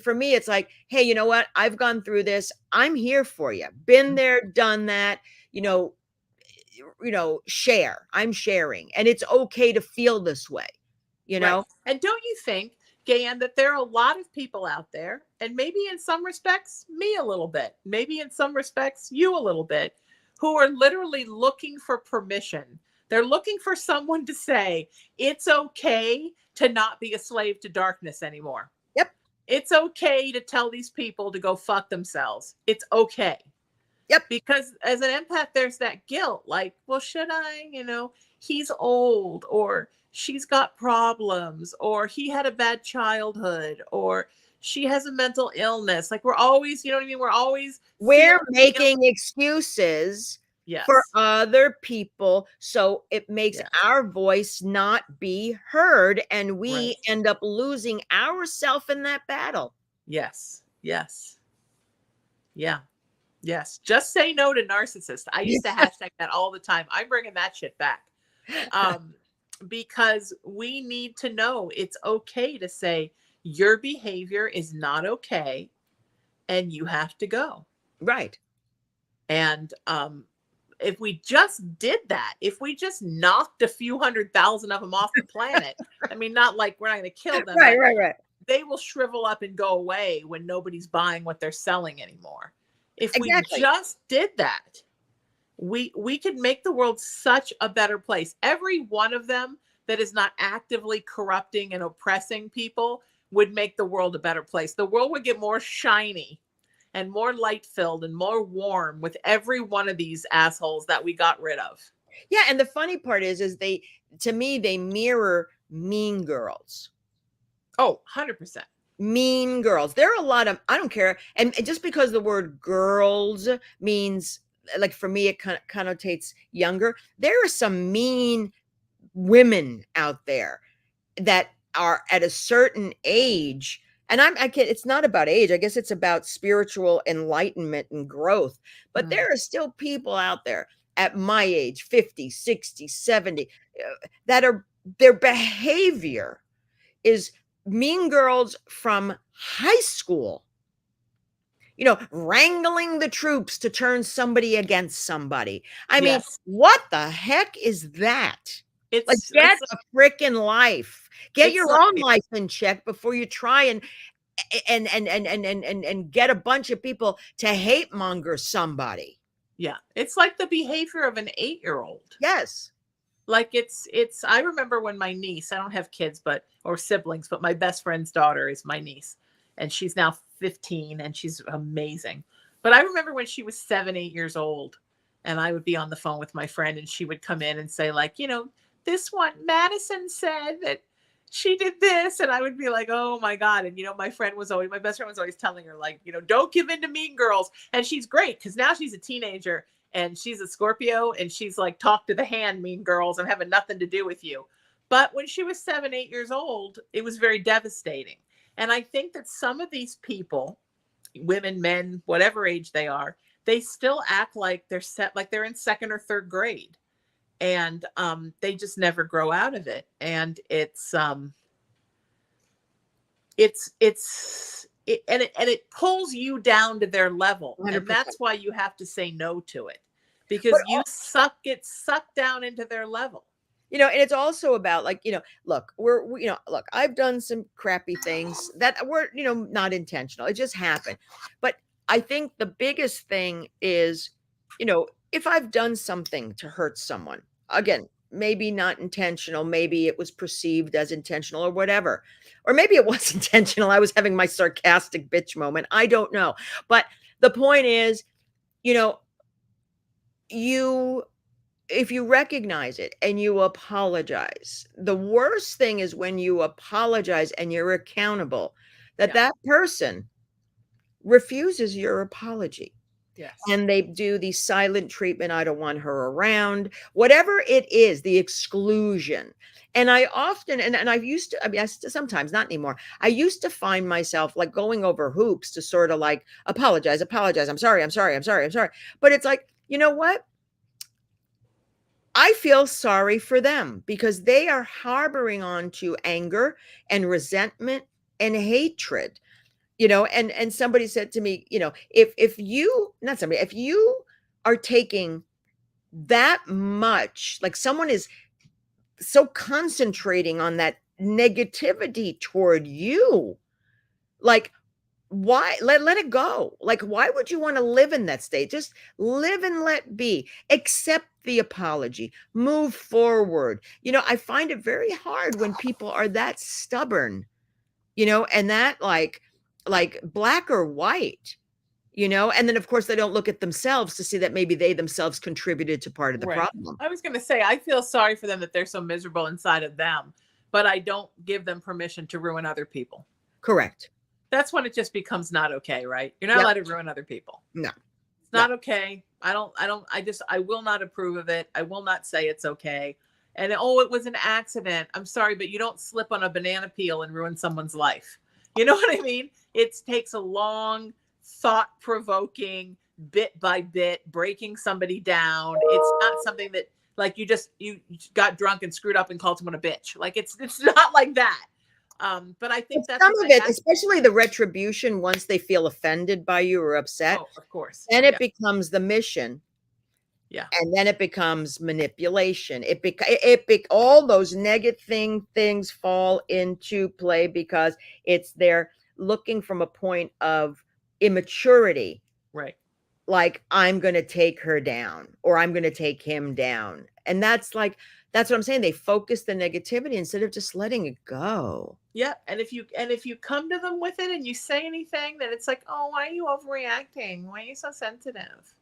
[SPEAKER 3] for me, it's like, hey, you know what? I've gone through this. I'm here for you. Been there, done that, you know, share. I'm sharing. And it's okay to feel this way, you
[SPEAKER 2] Right.
[SPEAKER 3] know?
[SPEAKER 2] And don't you think, Gayan, that there are a lot of people out there, and maybe in some respects, me a little bit, maybe in some respects, you a little bit, who are literally looking for permission. They're looking for someone to say, it's okay to not be a slave to darkness anymore.
[SPEAKER 3] Yep.
[SPEAKER 2] It's okay to tell these people to go fuck themselves. It's okay.
[SPEAKER 3] Yep.
[SPEAKER 2] Because as an empath, there's that guilt, like, well, should I, he's old, or she's got problems, or he had a bad childhood, or she has a mental illness. Like, we're always, you know what I mean? We're always
[SPEAKER 3] We're
[SPEAKER 2] feeling
[SPEAKER 3] making excuses for
[SPEAKER 2] yes.
[SPEAKER 3] other people. So it makes
[SPEAKER 2] Yes.
[SPEAKER 3] our voice not be heard. And we
[SPEAKER 2] Right.
[SPEAKER 3] end up losing ourselves in that battle.
[SPEAKER 2] Yes. Yes. Yeah. Yes. Just say no to narcissist. I used to hashtag that all the time. I'm bringing that shit back. Because we need to know it's okay to say your behavior is not okay and you have to go.
[SPEAKER 3] Right.
[SPEAKER 2] And if we just did that, if we just knocked a few 100,000 of them off the planet, I mean, not like we're not going to kill them,
[SPEAKER 3] Right.
[SPEAKER 2] They will shrivel up and go away when nobody's buying what they're selling anymore. If
[SPEAKER 3] Exactly.
[SPEAKER 2] we just did that, we could make the world such a better place. Every one of them that is not actively corrupting and oppressing people would make the world a better place. The world would get more shiny and more light filled and more warm with every one of these assholes that we got rid of.
[SPEAKER 3] Yeah. And the funny part is to me, they mirror Mean Girls.
[SPEAKER 2] Oh, 100%.
[SPEAKER 3] Mean Girls. There are a lot of, I don't care. And just because the word girls means, like, for me, it connotates younger. There are some mean women out there that are at a certain age. And it's not about age. I guess it's about spiritual enlightenment and growth. But there are still people out there at my age, 50, 60, 70, their behavior is Mean Girls from high school, wrangling the troops to turn somebody against somebody. I mean, what the heck is that? Like, get a freaking life. Get your own life in check before you try and get a bunch of people to hate monger somebody.
[SPEAKER 2] Yeah. It's like the behavior of an 8-year-old.
[SPEAKER 3] Yes.
[SPEAKER 2] Like I remember when my niece, I don't have kids, or siblings, but my best friend's daughter is my niece, and she's now 15 and she's amazing. But I remember when she was 7, 8 years old, and I would be on the phone with my friend and she would come in and say, like, this one, Madison said that she did this. And I would be like, oh my God. And, my best friend was always telling her, like, don't give in to Mean Girls. And she's great because now she's a teenager and she's a Scorpio and she's like, talk to the hand, Mean Girls, I'm having nothing to do with you. But when she was 7, 8 years old, it was very devastating. And I think that some of these people, women, men, whatever age they are, they still act like they're in second or third grade. And they just never grow out of it. And it pulls you down to their level.
[SPEAKER 3] 100%.
[SPEAKER 2] And that's why you have to say no to it, because you get sucked down into their level.
[SPEAKER 3] And it's also about, like, look, look, I've done some crappy things that were, not intentional. It just happened. But I think the biggest thing is, if I've done something to hurt someone, again, maybe not intentional. Maybe it was perceived as intentional or whatever. Or maybe it was intentional. I was having my sarcastic bitch moment. I don't know. But the point is, you know, you if you recognize it and you apologize, the worst thing is when you apologize and you're accountable, that
[SPEAKER 2] Yeah.
[SPEAKER 3] that person refuses your apology.
[SPEAKER 2] Yes.
[SPEAKER 3] And they do the silent treatment. I don't want her around, whatever it is, the exclusion. And I often, and I've used to, I mean, sometimes not anymore. I used to find myself like going over hoops to sort of like apologize. I'm sorry. But it's like, you know what? I feel sorry for them because they are harboring on to anger and resentment and hatred, and somebody said to me, if you, not somebody, if you are taking that much, like someone is so concentrating on that negativity toward you, like, why let it go? Like, why would you want to live in that state? Just live and let be. Accept the apology. Move forward. I find it very hard when people are that stubborn, and that like black or white, and then of course they don't look at themselves to see that maybe they themselves contributed to part of the
[SPEAKER 2] Right.
[SPEAKER 3] problem.
[SPEAKER 2] I was going to say, I feel sorry for them that they're so miserable inside of them, but I don't give them permission to ruin other people.
[SPEAKER 3] Correct.
[SPEAKER 2] That's when it just becomes not okay, right? You're not
[SPEAKER 3] Yep.
[SPEAKER 2] allowed to ruin other people.
[SPEAKER 3] No.
[SPEAKER 2] It's not okay. I will not approve of it. I will not say it's okay. And it was an accident. I'm sorry, but you don't slip on a banana peel and ruin someone's life. You know what I mean? It takes a long, thought-provoking, bit by bit, breaking somebody down. It's not something that like you got drunk and screwed up and called someone a bitch. Like it's not like that. But I think that's
[SPEAKER 3] some of it, especially the retribution once they feel offended by you or upset.
[SPEAKER 2] Oh, of course.
[SPEAKER 3] Then it becomes the mission.
[SPEAKER 2] Yeah.
[SPEAKER 3] And then it becomes manipulation. All those negative things fall into play because they're looking from a point of immaturity.
[SPEAKER 2] Right.
[SPEAKER 3] Like, I'm going to take her down or I'm going to take him down. And that's what I'm saying. They focus the negativity instead of just letting it go.
[SPEAKER 2] Yeah. And if you come to them with it and you say anything, then it's like, oh, why are you overreacting? Why are you so sensitive?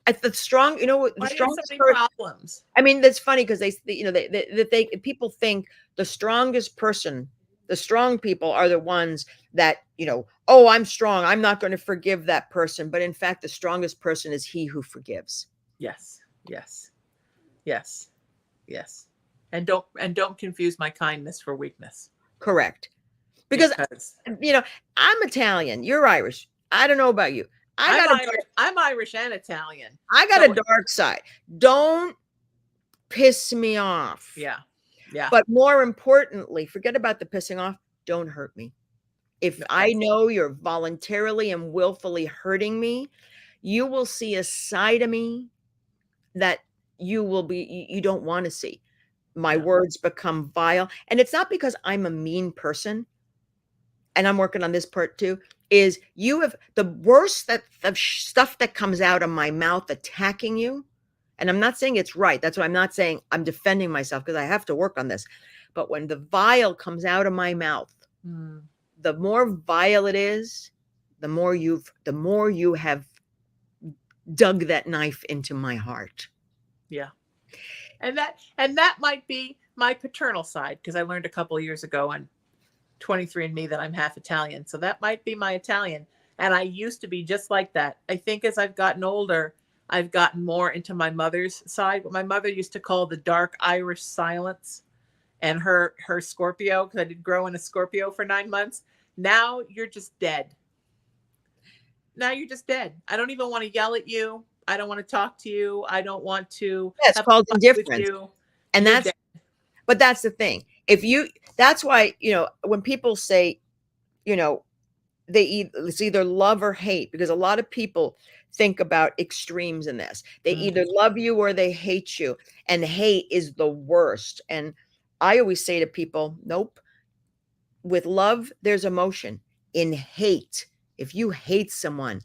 [SPEAKER 3] The strong, the strongest
[SPEAKER 2] problems.
[SPEAKER 3] I mean, that's funny because people think the strongest person, the strong people are the ones that, oh, I'm strong, I'm not going to forgive that person. But in fact, the strongest person is he who forgives.
[SPEAKER 2] Yes. And don't confuse my kindness for weakness.
[SPEAKER 3] Correct. Because I'm Italian, you're Irish. I don't know about you.
[SPEAKER 2] I'm Irish and Italian.
[SPEAKER 3] I got a dark side. Don't piss me off.
[SPEAKER 2] Yeah.
[SPEAKER 3] But more importantly, forget about the pissing off. Don't hurt me. If I know you're voluntarily and willfully hurting me, you will see a side of me that you don't want to see. My words become vile. And it's not because I'm a mean person. And I'm working on this part too, is you have the worst of stuff that comes out of my mouth attacking you. And I'm not saying it's right. That's what I'm not saying. I'm defending myself because I have to work on this. But when the vile comes out of my mouth, the more vile it is, the more you have dug that knife into my heart.
[SPEAKER 2] Yeah. And that might be my paternal side, because I learned a couple of years ago on 23andMe that I'm half Italian. So that might be my Italian. And I used to be just like that. I think as I've gotten older, I've gotten more into my mother's side, what my mother used to call the dark Irish silence, and her Scorpio, because I did grow in a Scorpio for 9 months. Now you're just dead. I don't even want to yell at you. I don't want to talk to you. I don't want to.
[SPEAKER 3] That's called indifference. And but that's the thing. That's why, when people say, it's either love or hate, because a lot of people think about extremes in this. They either love you or they hate you, and hate is the worst. And I always say to people, nope. With love, there's emotion. In hate, if you hate someone,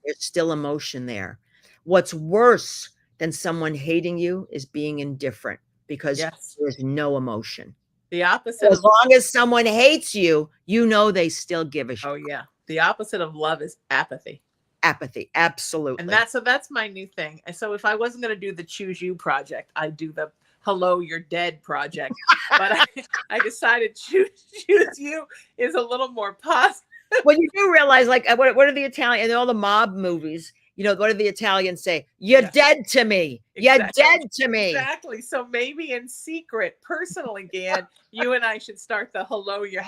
[SPEAKER 3] there's still emotion there. What's worse than someone hating you is being indifferent. because
[SPEAKER 2] Yes.
[SPEAKER 3] there's no emotion.
[SPEAKER 2] The opposite
[SPEAKER 3] As
[SPEAKER 2] of
[SPEAKER 3] long as someone hates you, you know they still give a shit.
[SPEAKER 2] oh yeah. The opposite of love is apathy.
[SPEAKER 3] Apathy. Absolutely.
[SPEAKER 2] And that's my new thing. And so if I wasn't going to do the Choose You project, I'd do the Hello, You're Dead project. But I decided Choose You is a little more positive.
[SPEAKER 3] Well, you do realize, like, what are the Italian, in all the mob movies, what do the Italians say? You're dead to me. You're dead to me.
[SPEAKER 2] Exactly. So maybe in secret, personally, Gaye, you and I should start the Hello, You're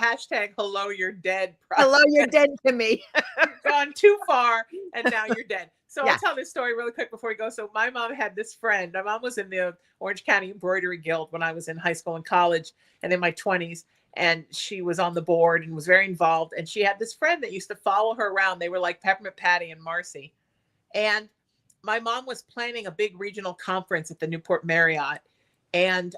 [SPEAKER 2] Dead project.
[SPEAKER 3] Hello, you're dead to me.
[SPEAKER 2] You've gone too far and now you're dead. So
[SPEAKER 3] Yeah.
[SPEAKER 2] I'll tell this story really quick before we go. So my mom had this friend. My mom was in the Orange County Embroidery Guild when I was in high school and college and in my 20s. And she was on the board and was very involved. And she had this friend that used to follow her around. They were like Peppermint Patty and Marcy. And my mom was planning a big regional conference at the Newport Marriott. And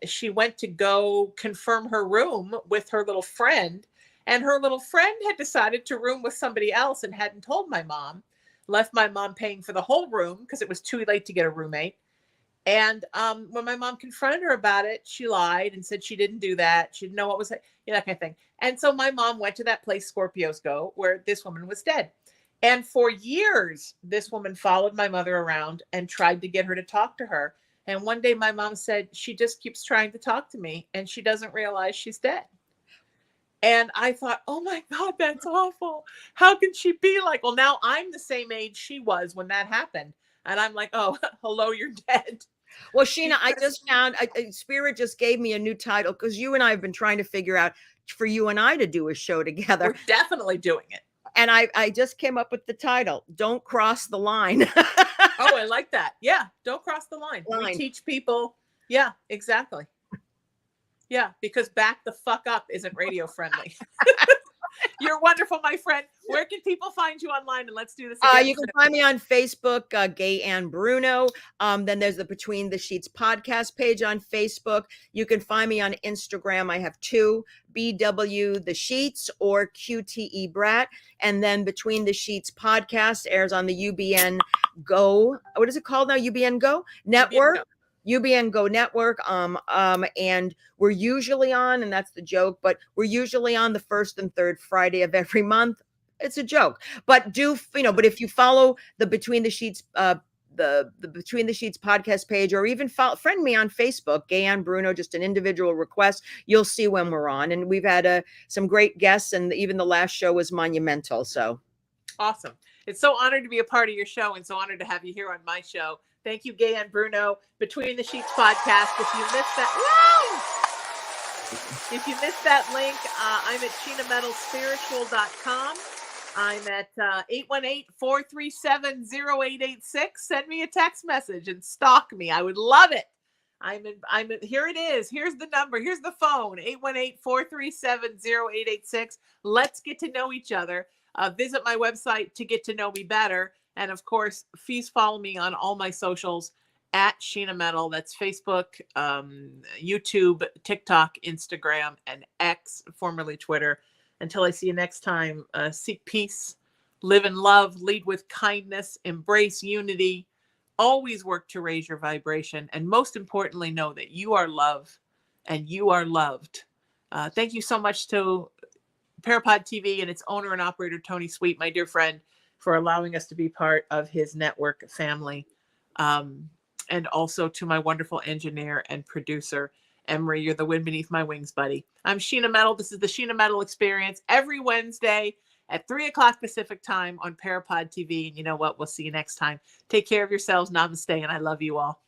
[SPEAKER 2] she went to go confirm her room with her little friend. And her little friend had decided to room with somebody else and hadn't told my mom, left my mom paying for the whole room because it was too late to get a roommate. And when my mom confronted her about it, she lied and said she didn't do that. She didn't know what was, that kind of thing. And so my mom went to that place Scorpios go where this woman was dead. And for years, this woman followed my mother around and tried to get her to talk to her. And one day my mom said, she just keeps trying to talk to me and she doesn't realize she's dead. And I thought, oh my God, that's awful. How can she be like, well, now I'm the same age she was when that happened. And I'm like, oh, hello, you're dead.
[SPEAKER 3] Well, Sheena, I just found Spirit just gave me a new title because you and I have been trying to figure out for you and I to do a show together.
[SPEAKER 2] We're definitely doing it.
[SPEAKER 3] And I just came up with the title, Don't Cross the Line.
[SPEAKER 2] Oh, I like that. Yeah. Don't cross the line. We teach people. Yeah, exactly. Yeah, because back the fuck up isn't radio friendly. You're wonderful, my friend. Where can people find you online? And let's do this again.
[SPEAKER 3] You can find me on Facebook, Gaye and Bruno. Then there's the Between the Sheets podcast page on Facebook. You can find me on Instagram. I have two, BW The Sheets or QTE Brat. And then Between the Sheets podcast airs on the UBN Go. What is it called now? UBN Go Network. UBN Go Network. And we're usually on, and that's the joke, but we're usually on the first and third Friday of every month. It's a joke, but but if you follow the Between the Sheets, the Between the Sheets podcast page, or even friend me on Facebook, Gaye and Bruno, just an individual request, you'll see when we're on. And we've had some great guests, and even the last show was monumental. So
[SPEAKER 2] awesome. It's so honored to be a part of your show and so honored to have you here on my show. Thank you, Gaye and Bruno. Between the Sheets podcast. If you missed that link, I'm at SheenaMetalSpiritual.com. I'm at 818-437-0886. Send me a text message and stalk me. I would love it. Here it is. Here's the number. Here's the phone. 818-437-0886. Let's get to know each other. Visit my website to get to know me better. And of course, please follow me on all my socials at Sheena Metal. That's Facebook, YouTube, TikTok, Instagram, and X, formerly Twitter. Until I see you next time, seek peace, live in love, lead with kindness, embrace unity, always work to raise your vibration, and most importantly, know that you are love and you are loved. Thank you so much to Parapod TV and its owner and operator, Tony Sweet, my dear friend, for allowing us to be part of his network family. And also to my wonderful engineer and producer, Emery. You're the wind beneath my wings, buddy. I'm Sheena Metal. This is the Sheena Metal Experience every Wednesday at 3:00 Pacific time on Parapod TV. And you know what? We'll see you next time. Take care of yourselves. Namaste. And I love you all.